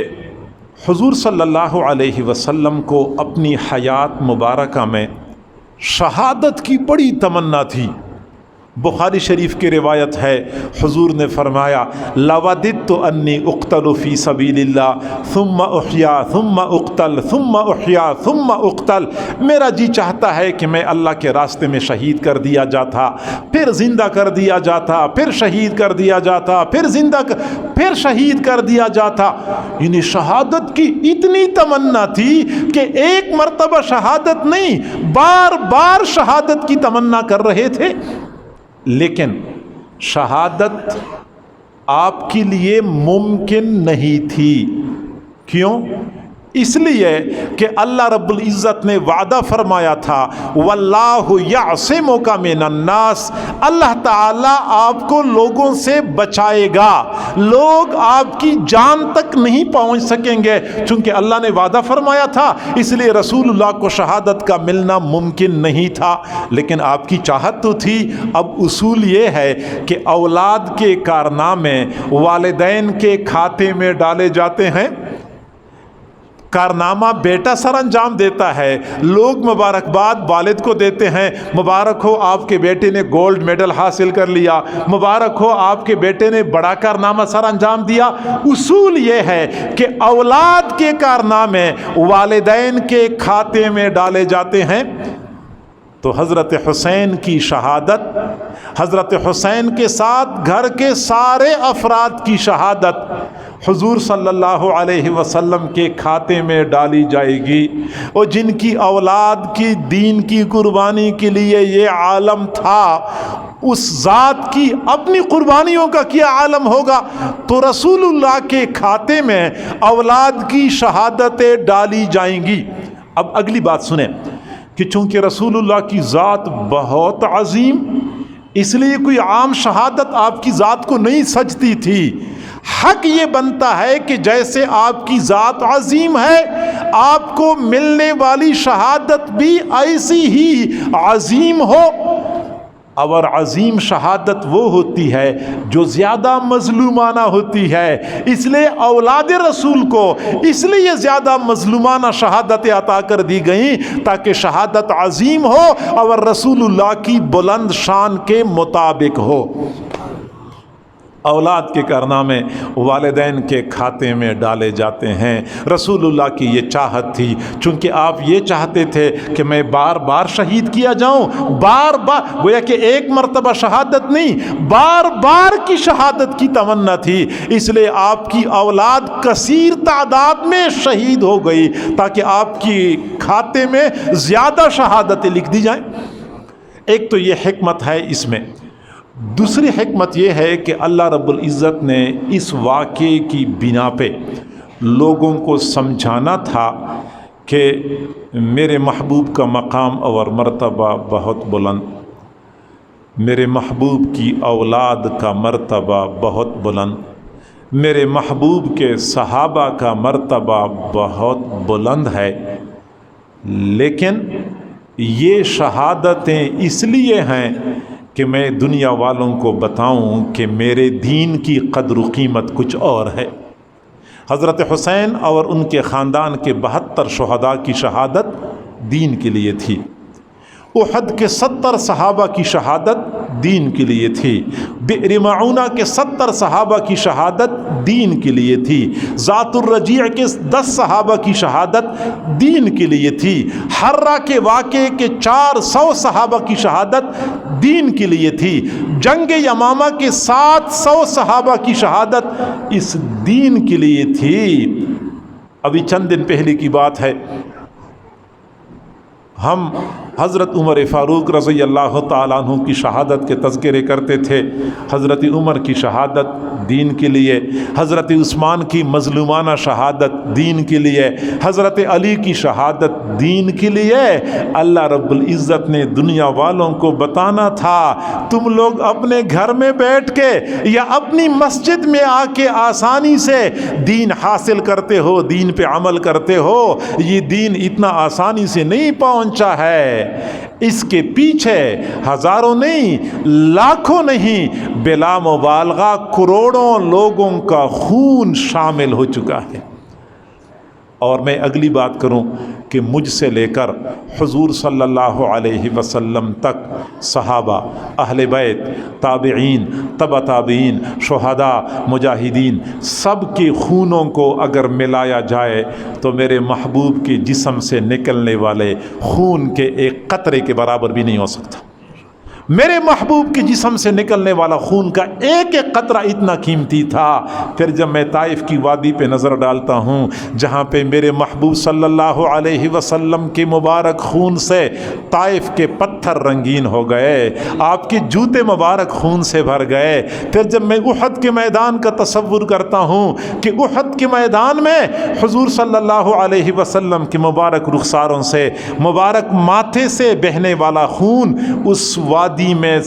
حضور صلی اللہ علیہ وسلم کو اپنی حیات مبارکہ میں شہادت کی بڑی تمنا تھی. بخاری شریف کی روایت ہے، حضور نے فرمایا لوددت انی اقتل فی سبیل اللہ ثم احیا ثم اقتل ثم احیا ثم اقتل. میرا جی چاہتا ہے کہ میں اللہ کے راستے میں شہید کر دیا جاتا، پھر زندہ کر دیا جاتا، پھر شہید کر دیا جاتا، پھر زندہ پھر شہید کر دیا جاتا. یعنی شہادت کی اتنی تمنا تھی کہ ایک مرتبہ شہادت نہیں، بار بار شہادت کی تمنا کر رہے تھے. لیکن شہادت آپ کے لیے ممکن نہیں تھی. کیوں؟ اس لیے کہ اللہ رب العزت نے وعدہ فرمایا تھا واللہ یعصمک من الناس، اللہ تعالیٰ آپ کو لوگوں سے بچائے گا، لوگ آپ کی جان تک نہیں پہنچ سکیں گے. چونکہ اللہ نے وعدہ فرمایا تھا اس لیے رسول اللہ کو شہادت کا ملنا ممکن نہیں تھا. لیکن آپ کی چاہت تو تھی. اب اصول یہ ہے کہ اولاد کے کارنامے والدین کے کھاتے میں ڈالے جاتے ہیں. کارنامہ بیٹا سر انجام دیتا ہے، لوگ مبارکباد والد کو دیتے ہیں، مبارک ہو آپ کے بیٹے نے گولڈ میڈل حاصل کر لیا، مبارک ہو آپ کے بیٹے نے بڑا کارنامہ سر انجام دیا. اصول یہ ہے کہ اولاد کے کارنامے والدین کے کھاتے میں ڈالے جاتے ہیں. تو حضرت حسین کی شہادت، حضرت حسین کے ساتھ گھر کے سارے افراد کی شہادت حضور صلی اللہ علیہ وسلم کے کھاتے میں ڈالی جائے گی. اور جن کی اولاد کی دین کی قربانی کے لیے یہ عالم تھا، اس ذات کی اپنی قربانیوں کا کیا عالم ہوگا؟ تو رسول اللہ کے کھاتے میں اولاد کی شہادتیں ڈالی جائیں گی. اب اگلی بات سنیں کہ چونکہ رسول اللہ کی ذات بہت عظیم، اس لیے کوئی عام شہادت آپ کی ذات کو نہیں سجتی تھی. حق یہ بنتا ہے کہ جیسے آپ کی ذات عظیم ہے، آپ کو ملنے والی شہادت بھی ایسی ہی عظیم ہو۔ اور عظیم شہادت وہ ہوتی ہے جو زیادہ مظلومانہ ہوتی ہے، اس لیے اولاد رسول کو اس لیے زیادہ مظلومانہ شہادت عطا کر دی گئیں تاکہ شہادت عظیم ہو اور رسول اللہ کی بلند شان کے مطابق ہو۔ اولاد کے کارنامے والدین کے کھاتے میں ڈالے جاتے ہیں۔ رسول اللہ کی یہ چاہت تھی، چونکہ آپ یہ چاہتے تھے کہ میں بار بار شہید کیا جاؤں، بار بار، گویا کہ ایک مرتبہ شہادت نہیں، بار بار کی شہادت کی تمنا تھی، اس لیے آپ کی اولاد کثیر تعداد میں شہید ہو گئی تاکہ آپ کی کھاتے میں زیادہ شہادتیں لکھ دی جائیں۔ ایک تو یہ حکمت ہے اس میں۔ دوسری حکمت یہ ہے کہ اللہ رب العزت نے اس واقعے کی بنا پہ لوگوں کو سمجھانا تھا کہ میرے محبوب کا مقام اور مرتبہ بہت بلند، میرے محبوب کی اولاد کا مرتبہ بہت بلند، میرے محبوب کے صحابہ کا مرتبہ بہت بلند ہے، لیکن یہ شہادتیں اس لیے ہیں کہ میں دنیا والوں کو بتاؤں کہ میرے دین کی قدر و قیمت کچھ اور ہے۔ حضرت حسین اور ان کے خاندان کے 72 شہداء کی شہادت دین کے لیے تھی، احد کے 70 صحابہ کی شہادت دین کے لیے تھی، بئر معونہ کے 70 صحابہ کی شہادت دین کے لیے تھی، ذات الرجیع کے 10 صحابہ کی شہادت دین کے لیے تھی، حرہ کے واقعے کے 400 صحابہ کی شہادت دین کے لیے تھی، جنگ یمامہ کے 700 صحابہ کی شہادت اس دین کے لیے تھی۔ ابھی چند دن پہلے کی بات ہے، ہم حضرت عمر فاروق رضی اللہ تعالیٰ عنہ کی شہادت کے تذکرے کرتے تھے۔ حضرت عمر کی شہادت دین کے لیے، حضرت عثمان کی مظلومانہ شہادت دین کے لیے، حضرت علی کی شہادت دین کے لیے۔ اللہ رب العزت نے دنیا والوں کو بتانا تھا تم لوگ اپنے گھر میں بیٹھ کے یا اپنی مسجد میں آ کے آسانی سے دین حاصل کرتے ہو، دین پہ عمل کرتے ہو، یہ دین اتنا آسانی سے نہیں پہنچا ہے، اس کے پیچھے ہزاروں نہیں، لاکھوں نہیں، بلا مبالغہ کروڑوں لوگوں کا خون شامل ہو چکا ہے۔ اور میں اگلی بات کروں کہ مجھ سے لے کر حضور صلی اللہ علیہ وسلم تک صحابہ، اہل بیت، تابعین، تبع تابعین، شہداء، مجاہدین، سب کے خونوں کو اگر ملایا جائے تو میرے محبوب کے جسم سے نکلنے والے خون کے ایک قطرے کے برابر بھی نہیں ہو سکتا۔ میرے محبوب کے جسم سے نکلنے والا خون کا ایک ایک قطرہ اتنا قیمتی تھا۔ پھر جب میں طائف کی وادی پہ نظر ڈالتا ہوں جہاں پہ میرے محبوب صلی اللہ علیہ وسلم کے مبارک خون سے طائف کے پتھر رنگین ہو گئے، آپ کے جوتے مبارک خون سے بھر گئے، پھر جب میں احد کے میدان کا تصور کرتا ہوں کہ احد کے میدان میں حضور صلی اللہ علیہ وسلم کے مبارک رخساروں سے، مبارک ماتھے سے بہنے والا خون اس وادی میں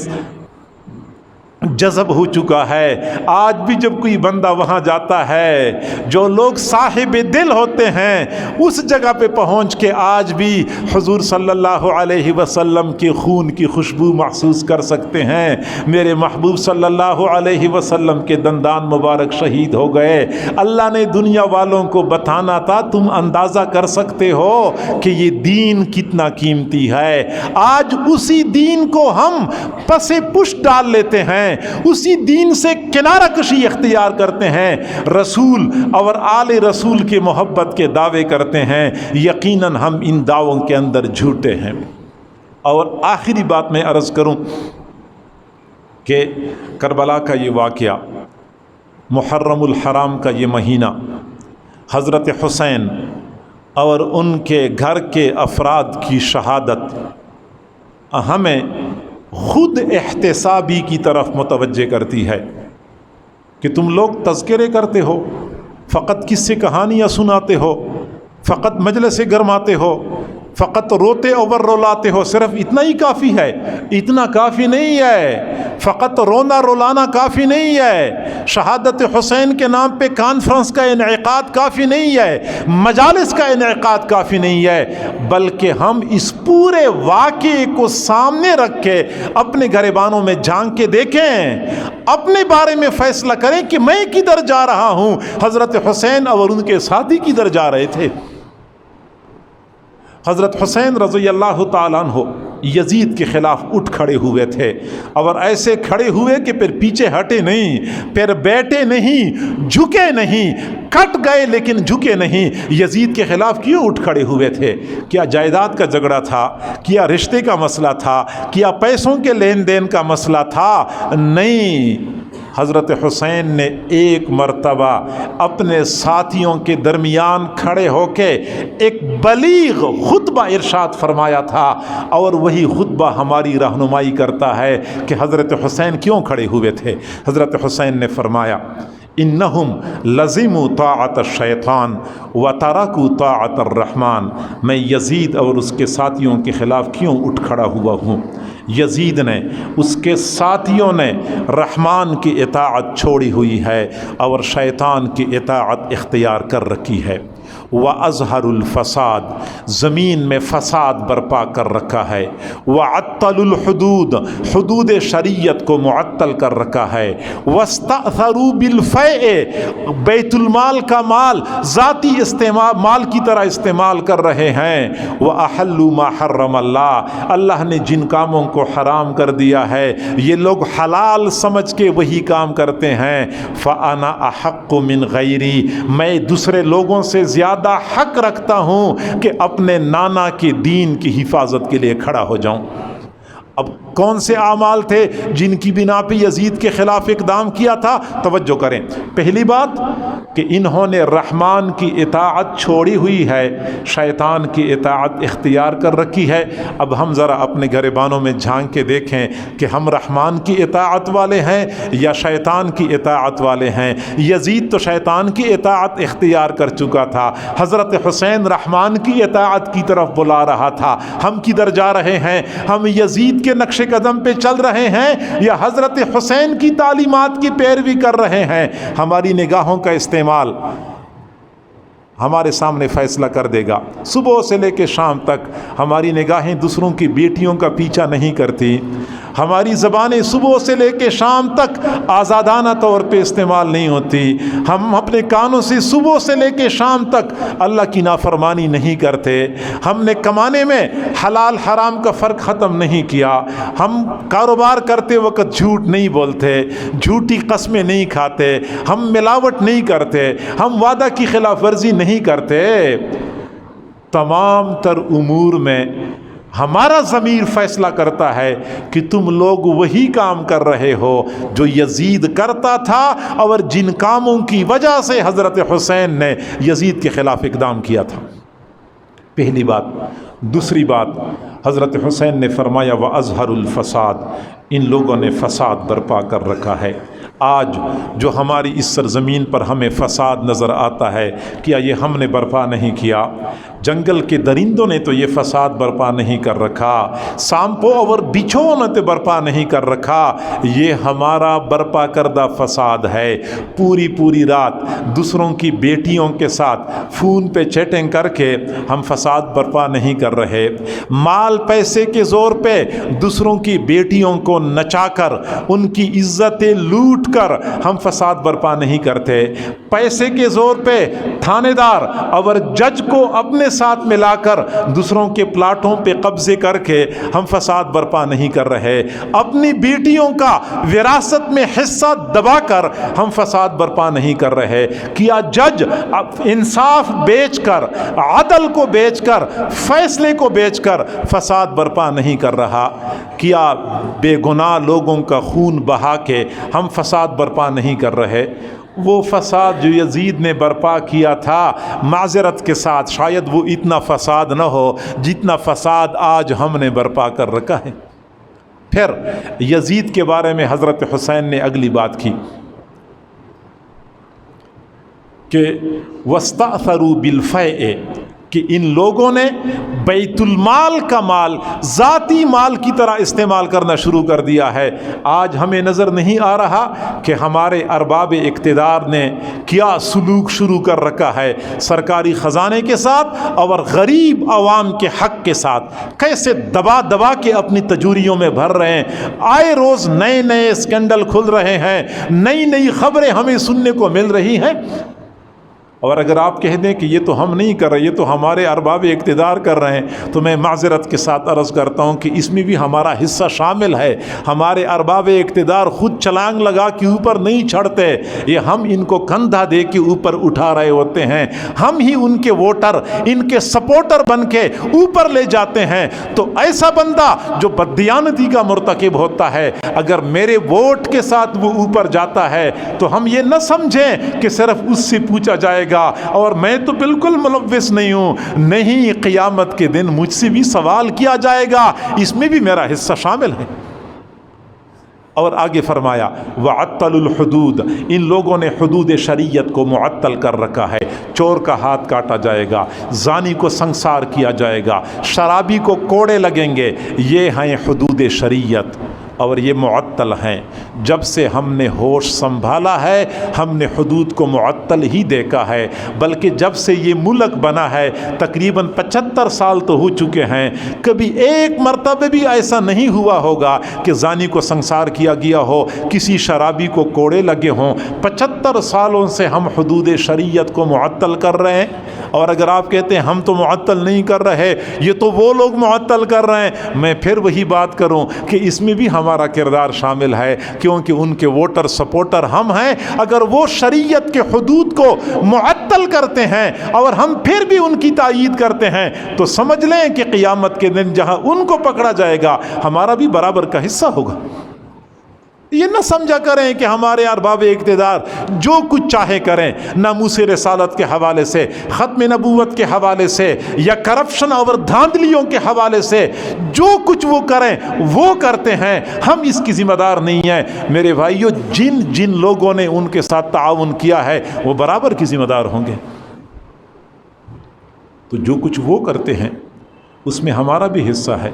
جذب ہو چکا ہے۔ آج بھی جب کوئی بندہ وہاں جاتا ہے، جو لوگ صاحب دل ہوتے ہیں اس جگہ پہ پہنچ کے آج بھی حضور صلی اللہ علیہ وسلم کے خون کی خوشبو محسوس کر سکتے ہیں۔ میرے محبوب صلی اللہ علیہ وسلم کے دندان مبارک شہید ہو گئے۔ اللہ نے دنیا والوں کو بتانا تھا، تم اندازہ کر سکتے ہو کہ یہ دین کتنا قیمتی ہے۔ آج اسی دین کو ہم پس پش ڈال لیتے ہیں، اسی دین سے کنارہ کشی اختیار کرتے ہیں، رسول اور آل رسول کے محبت کے دعوے کرتے ہیں، یقیناً ہم ان دعووں کے اندر جھوٹے ہیں۔ اور آخری بات میں عرض کروں کہ کربلا کا یہ واقعہ، محرم الحرام کا یہ مہینہ، حضرت حسین اور ان کے گھر کے افراد کی شہادت ہمیں خود احتسابی کی طرف متوجہ کرتی ہے کہ تم لوگ تذکرے کرتے ہو، فقط قصے کہانیاں سناتے ہو، فقط مجلس گرماتے ہو، فقط روتے اور رولاتے ہو، صرف اتنا ہی کافی ہے؟ اتنا کافی نہیں ہے، فقط رونا رولانا کافی نہیں ہے، شہادت حسین کے نام پہ کانفرنس کا انعقاد کافی نہیں ہے، مجالس کا انعقاد کافی نہیں ہے، بلکہ ہم اس پورے واقعے کو سامنے رکھ کے اپنے گریبانوں میں جھانک کے دیکھیں، اپنے بارے میں فیصلہ کریں کہ میں کدھر جا رہا ہوں۔ حضرت حسین اور ان کے ساتھی کدھر جا رہے تھے؟ حضرت حسین رضی اللہ تعالیٰ عنہ یزید کے خلاف اٹھ کھڑے ہوئے تھے، اور ایسے کھڑے ہوئے کہ پھر پیچھے ہٹے نہیں، پھر بیٹھے نہیں، جھکے نہیں، کٹ گئے لیکن جھکے نہیں۔ یزید کے خلاف کیوں اٹھ کھڑے ہوئے تھے؟ کیا جائیداد کا جھگڑا تھا؟ کیا رشتے کا مسئلہ تھا؟ کیا پیسوں کے لین دین کا مسئلہ تھا؟ نہیں، حضرت حسین نے ایک مرتبہ اپنے ساتھیوں کے درمیان کھڑے ہو کے ایک بلیغ خطبہ ارشاد فرمایا تھا، اور وہی خطبہ ہماری رہنمائی کرتا ہے کہ حضرت حسین کیوں کھڑے ہوئے تھے۔ حضرت حسین نے فرمایا انہم لزموا طاعت الشیطان وترکوا طاعت الرحمن، میں یزید اور اس کے ساتھیوں کے خلاف کیوں اٹھ کھڑا ہوا ہوں؟ یزید نے، اس کے ساتھیوں نے رحمان کی اطاعت چھوڑی ہوئی ہے اور شیطان کی اطاعت اختیار کر رکھی ہے۔ وَأَظْهَرُ الْفَسَاد، زمین میں فساد برپا کر رکھا ہے۔ وَعَطَّلُ الْحُدُودَ، حدود شریعت کو معطل کر رکھا ہے۔ وَاسْتَأْثَرُوا بِالْفَيْءِ، بیت المال کا مال ذاتی استعمال مال کی طرح استعمال کر رہے ہیں۔ وَأَحَلُّوا مَا حَرَّمَ اللَّهُ، اللہ نے جن کاموں کو حرام کر دیا ہے یہ لوگ حلال سمجھ کے وہی کام کرتے ہیں۔ فَأَنَا أَحَقُّ مِنْ غَيْرِي، میں دوسرے لوگوں سے زیادہ حق رکھتا ہوں کہ اپنے نانا کے دین کی حفاظت کے لیے کھڑا ہو جاؤں۔ اب کون سے اعمال تھے جن کی بنا پہ یزید کے خلاف اقدام کیا تھا؟ توجہ کریں، پہلی بات کہ انہوں نے رحمان کی اطاعت چھوڑی ہوئی ہے، شیطان کی اطاعت اختیار کر رکھی ہے۔ اب ہم ذرا اپنے گریبانوں میں جھانک کے دیکھیں کہ ہم رحمان کی اطاعت والے ہیں یا شیطان کی اطاعت والے ہیں۔ یزید تو شیطان کی اطاعت اختیار کر چکا تھا، حضرت حسین رحمان کی اطاعت کی طرف بلا رہا تھا۔ ہم کدھر جا رہے ہیں؟ ہم یزید کے نقش قدم پہ چل رہے ہیں یا حضرت حسین کی تعلیمات کی پیروی کر رہے ہیں؟ ہماری نگاہوں کا استعمال ہمارے سامنے فیصلہ کر دے گا۔ صبح سے لے کے شام تک ہماری نگاہیں دوسروں کی بیٹیوں کا پیچھا نہیں کرتی، ہماری زبانیں صبح سے لے کے شام تک آزادانہ طور پہ استعمال نہیں ہوتی، ہم اپنے کانوں سے صبح سے لے کے شام تک اللہ کی نافرمانی نہیں کرتے، ہم نے کمانے میں حلال حرام کا فرق ختم نہیں کیا، ہم کاروبار کرتے وقت جھوٹ نہیں بولتے، جھوٹی قسمیں نہیں کھاتے، ہم ملاوٹ نہیں کرتے، ہم وعدہ کی خلاف ورزی نہیں کرتے۔ تمام تر امور میں ہمارا ضمیر فیصلہ کرتا ہے کہ تم لوگ وہی کام کر رہے ہو جو یزید کرتا تھا اور جن کاموں کی وجہ سے حضرت حسین نے یزید کے خلاف اقدام کیا تھا۔ پہلی بات۔ دوسری بات، حضرت حسین نے فرمایا وَأَظْهَرُ الْفَسَاد، ان لوگوں نے فساد برپا کر رکھا ہے۔ آج جو ہماری اس سرزمین پر ہمیں فساد نظر آتا ہے، کیا یہ ہم نے برپا نہیں کیا؟ جنگل کے درندوں نے تو یہ فساد برپا نہیں کر رکھا، سانپوں اور بچھوؤں نے تو برپا نہیں کر رکھا، یہ ہمارا برپا کردہ فساد ہے۔ پوری رات دوسروں کی بیٹیوں کے ساتھ فون پہ چیٹنگ کر کے ہم فساد برپا نہیں کر رہے، مال پیسے کے زور پہ دوسروں کی بیٹیوں کو نچا کر ان کی عزتیں لوٹ کر ہم فساد برپا نہیں کرتے، پیسے کے زور پہ تھانے دار اور جج کو اپنے ساتھ ملا کر دوسروں کے پلاٹوں پہ قبضے کر کے ہم فساد برپا نہیں کر رہے، اپنی بیٹیوں کا وراثت میں حصہ دبا کر ہم فساد برپا نہیں کر رہے، کیا جج انصاف بیچ کر، عدل کو بیچ کر، فیصلے کو بیچ کر فساد برپا نہیں کر رہا، کیا بے گناہ لوگوں کا خون بہا کے ہم فساد برپا نہیں کر رہے؟ وہ فساد جو یزید نے برپا کیا تھا، معذرت کے ساتھ شاید وہ اتنا فساد نہ ہو جتنا فساد آج ہم نے برپا کر رکھا ہے۔ پھر یزید کے بارے میں حضرت حسین نے اگلی بات کی کہ وَاسْتَأْثَرُوا بِالْفَيْءِ، کہ ان لوگوں نے بیت المال کا مال ذاتی مال کی طرح استعمال کرنا شروع کر دیا ہے۔ آج ہمیں نظر نہیں آ رہا کہ ہمارے ارباب اقتدار نے کیا سلوک شروع کر رکھا ہے سرکاری خزانے کے ساتھ اور غریب عوام کے حق کے ساتھ، کیسے دبا دبا کے اپنی تجوریوں میں بھر رہے ہیں۔ آئے روز نئے نئے اسکینڈل کھل رہے ہیں، نئی نئی خبریں ہمیں سننے کو مل رہی ہیں۔ اور اگر آپ کہہ دیں کہ یہ تو ہم نہیں کر رہے، یہ تو ہمارے ارباب اقتدار کر رہے ہیں، تو میں معذرت کے ساتھ عرض کرتا ہوں کہ اس میں بھی ہمارا حصہ شامل ہے۔ ہمارے ارباب اقتدار خود چھلانگ لگا کے اوپر نہیں چڑھتے، یہ ہم ان کو کندھا دے کے اوپر اٹھا رہے ہوتے ہیں، ہم ہی ان کے ووٹر، ان کے سپورٹر بن کے اوپر لے جاتے ہیں۔ تو ایسا بندہ جو بددیانتی کا مرتکب ہوتا ہے، اگر میرے ووٹ کے ساتھ وہ اوپر جاتا ہے تو ہم یہ نہ سمجھیں کہ صرف اس سے پوچھا جائے گا اور میں تو بالکل ملوث نہیں ہوں، نہیں، قیامت کے دن مجھ سے بھی سوال کیا جائے گا، اس میں بھی میرا حصہ شامل ہے۔ اور آگے فرمایا وَعَطَّلُ الْحُدُودَ، ان لوگوں نے حدود شریعت کو معطل کر رکھا ہے۔ چور کا ہاتھ کاٹا جائے گا، زانی کو سنسار کیا جائے گا، شرابی کو کوڑے لگیں گے، یہ ہیں حدود شریعت اور یہ معطل ہیں۔ جب سے ہم نے ہوش سنبھالا ہے ہم نے حدود کو معطل ہی دیکھا ہے، بلکہ جب سے یہ ملک بنا ہے تقریباً 75 سال تو ہو چکے ہیں، کبھی ایک مرتبہ بھی ایسا نہیں ہوا ہوگا کہ زانی کو سنسار کیا گیا ہو، کسی شرابی کو کوڑے لگے ہوں۔ 75 سالوں سے ہم حدود شریعت کو معطل کر رہے ہیں، اور اگر آپ کہتے ہیں ہم تو معطل نہیں کر رہے، یہ تو وہ لوگ معطل کر رہے ہیں، میں پھر وہی بات کروں کہ اس میں بھی ہمارا کردار شامل ہے، کیونکہ ان کے ووٹر سپورٹر ہم ہیں۔ اگر وہ شریعت کے حدود کو معطل کرتے ہیں اور ہم پھر بھی ان کی تائید کرتے ہیں تو سمجھ لیں کہ قیامت کے دن جہاں ان کو پکڑا جائے گا ہمارا بھی برابر کا حصہ ہوگا۔ یہ نہ سمجھا کریں کہ ہمارے ارباب اقتدار جو کچھ چاہے کریں، ناموس رسالت کے حوالے سے، ختم نبوت کے حوالے سے، یا کرپشن اور دھاندلیوں کے حوالے سے جو کچھ وہ کریں وہ کرتے ہیں، ہم اس کی ذمہ دار نہیں ہیں۔ میرے بھائیو، جن لوگوں نے ان کے ساتھ تعاون کیا ہے وہ برابر کی ذمہ دار ہوں گے۔ تو جو کچھ وہ کرتے ہیں اس میں ہمارا بھی حصہ ہے۔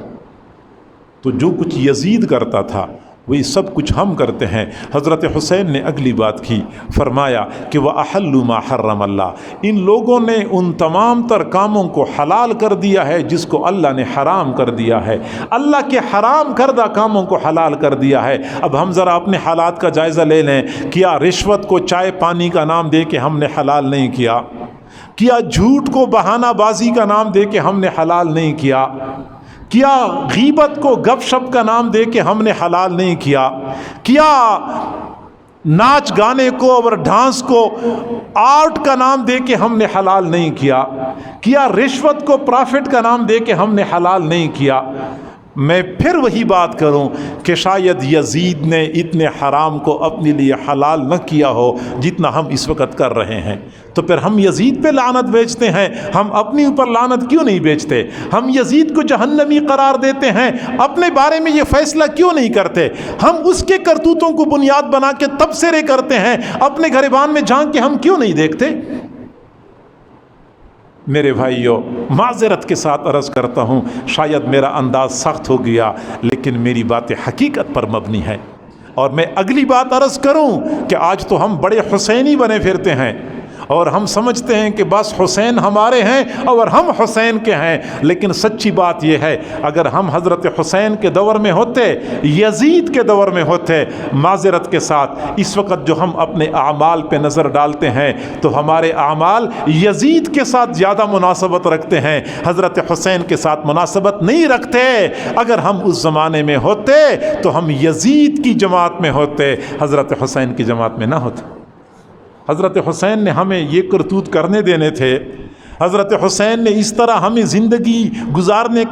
تو جو کچھ یزید کرتا تھا وہی سب کچھ ہم کرتے ہیں۔ حضرت حسین نے اگلی بات کی، فرمایا کہ وَأَحَلُّ مَا حَرَّمَ اللَّهُ، ان لوگوں نے ان تمام تر کاموں کو حلال کر دیا ہے جس کو اللہ نے حرام کر دیا ہے۔ اللہ کے حرام کردہ کاموں کو حلال کر دیا ہے۔ اب ہم ذرا اپنے حالات کا جائزہ لے لیں، کیا رشوت کو چائے پانی کا نام دے کے ہم نے حلال نہیں کیا؟ کیا جھوٹ کو بہانہ بازی کا نام دے کے ہم نے حلال نہیں کیا؟ کیا غیبت کو گپ شپ کا نام دے کے ہم نے حلال نہیں کیا؟ کیا ناچ گانے کو اور ڈانس کو آرٹ کا نام دے کے ہم نے حلال نہیں کیا؟ کیا رشوت کو پرافٹ کا نام دے کے ہم نے حلال نہیں کیا؟ میں پھر وہی بات کروں کہ شاید یزید نے اتنے حرام کو اپنے لیے حلال نہ کیا ہو جتنا ہم اس وقت کر رہے ہیں۔ تو پھر ہم یزید پہ لعنت بیچتے ہیں، ہم اپنی اوپر لعنت کیوں نہیں بیچتے؟ ہم یزید کو جہنمی قرار دیتے ہیں، اپنے بارے میں یہ فیصلہ کیوں نہیں کرتے؟ ہم اس کے کرتوتوں کو بنیاد بنا کے تبصرے کرتے ہیں، اپنے گریبان میں جھانک کے ہم کیوں نہیں دیکھتے؟ میرے بھائیوں، معذرت کے ساتھ عرض کرتا ہوں، شاید میرا انداز سخت ہو گیا لیکن میری باتیں حقیقت پر مبنی ہیں۔ اور میں اگلی بات عرض کروں کہ آج تو ہم بڑے حسینی بنے پھرتے ہیں اور ہم سمجھتے ہیں کہ بس حسین ہمارے ہیں اور ہم حسین کے ہیں، لیکن سچی بات یہ ہے اگر ہم حضرت حسین کے دور میں ہوتے، یزید کے دور میں ہوتے، معذرت کے ساتھ اس وقت جو ہم اپنے اعمال پہ نظر ڈالتے ہیں تو ہمارے اعمال یزید کے ساتھ زیادہ مناسبت رکھتے ہیں، حضرت حسین کے ساتھ مناسبت نہیں رکھتے۔ اگر ہم اس زمانے میں ہوتے تو ہم یزید کی جماعت میں ہوتے، حضرت حسین کی جماعت میں نہ ہوتے۔ حضرت حسین نے ہمیں یہ کرتوت کرنے دینے تھے، حضرت حسین نے اس طرح ہمیں زندگی گزارنے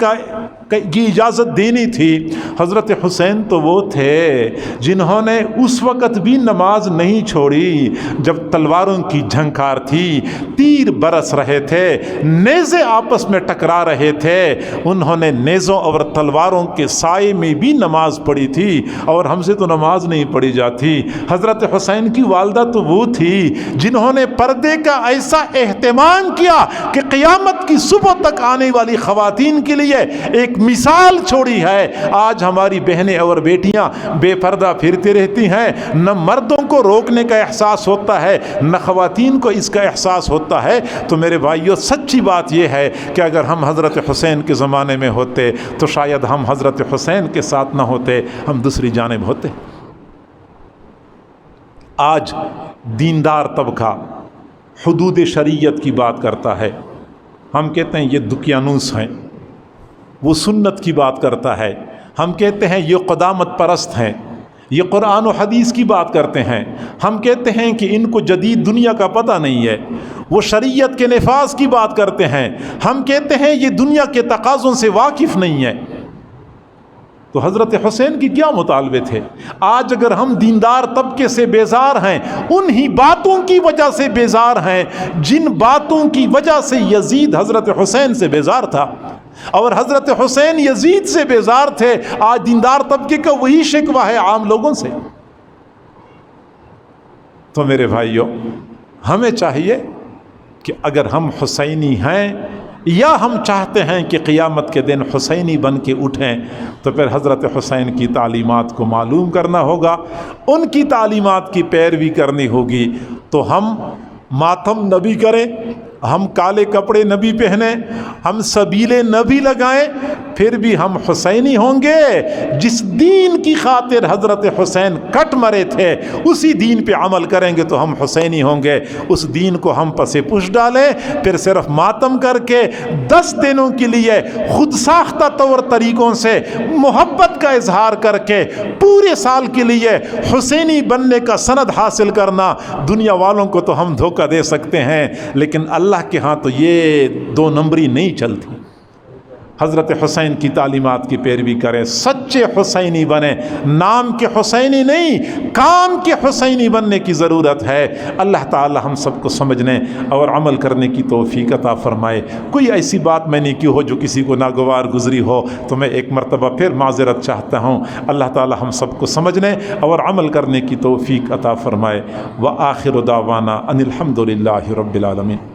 کی اجازت دینی تھی۔ حضرت حسین تو وہ تھے جنہوں نے اس وقت بھی نماز نہیں چھوڑی جب تلواروں کی جھنکار تھی، تیر برس رہے تھے، نیزے آپس میں ٹکرا رہے تھے، انہوں نے نیزوں اور تلواروں کے سائے میں بھی نماز پڑھی تھی، اور ہم سے تو نماز نہیں پڑھی جاتی۔ حضرت حسین کی والدہ تو وہ تھی جنہوں نے پردے کا ایسا اہتمام کیا کہ قیامت قیامت کی صبح تک آنے والی خواتین کے لیے ایک مثال چھوڑی ہے۔ آج ہماری بہنیں اور بیٹیاں بے پردہ پھرتی رہتی ہیں، نہ مردوں کو روکنے کا احساس ہوتا ہے نہ خواتین کو اس کا احساس ہوتا ہے۔ تو میرے بھائیو، سچی بات یہ ہے کہ اگر ہم حضرت حسین کے زمانے میں ہوتے تو شاید ہم حضرت حسین کے ساتھ نہ ہوتے، ہم دوسری جانب ہوتے۔ آج دیندار طبقہ حدود شریعت کی بات کرتا ہے، ہم کہتے ہیں یہ دقیانوس ہیں، وہ سنت کی بات کرتا ہے، ہم کہتے ہیں یہ قدامت پرست ہیں، یہ قرآن و حدیث کی بات کرتے ہیں، ہم کہتے ہیں کہ ان کو جدید دنیا کا پتہ نہیں ہے، وہ شریعت کے نفاذ کی بات کرتے ہیں، ہم کہتے ہیں یہ دنیا کے تقاضوں سے واقف نہیں ہے۔ تو حضرت حسین کی کیا مطالبے تھے؟ آج اگر ہم دیندار طبقے سے بیزار ہیں، انہی باتوں کی وجہ سے بیزار ہیں جن باتوں کی وجہ سے یزید حضرت حسین سے بیزار تھا، اور حضرت حسین یزید سے بیزار تھے۔ آج دیندار طبقے کا وہی شکوہ ہے عام لوگوں سے۔ تو میرے بھائیوں، ہمیں چاہیے کہ اگر ہم حسینی ہیں یا ہم چاہتے ہیں کہ قیامت کے دن حسینی بن کے اٹھیں، تو پھر حضرت حسین کی تعلیمات کو معلوم کرنا ہوگا، ان کی تعلیمات کی پیروی کرنی ہوگی۔ تو ہم ماتم نہ بھی کریں، ہم کالے کپڑے نہ بھی پہنیں، ہم سبیلے نہ بھی لگائیں، پھر بھی ہم حسینی ہوں گے۔ جس دین کی خاطر حضرت حسین کٹ مرے تھے اسی دین پہ عمل کریں گے تو ہم حسینی ہوں گے۔ اس دین کو ہم پس پش ڈالیں، پھر صرف ماتم کر کے 10 دنوں کے لیے خود ساختہ طور طریقوں سے محبت کا اظہار کر کے پورے سال کے لیے حسینی بننے کا سند حاصل کرنا، دنیا والوں کو تو ہم دھوکہ دے سکتے ہیں، لیکن اللہ کے ہاں تو یہ 2 نمبری نہیں چلتی۔ حضرت حسین کی تعلیمات کی پیروی کریں، سچے حسینی بنیں، نام کے حسینی نہیں کام کے حسینی بننے کی ضرورت ہے۔ اللہ تعالی ہم سب کو سمجھنے اور عمل کرنے کی توفیق عطا فرمائے۔ کوئی ایسی بات میں نے کی ہو جو کسی کو ناگوار گزری ہو تو میں ایک مرتبہ پھر معذرت چاہتا ہوں۔ اللہ تعالی ہم سب کو سمجھنے اور عمل کرنے کی توفیق عطا فرمائے۔ وآخر دعوانا ان الحمد للہ رب العالمین۔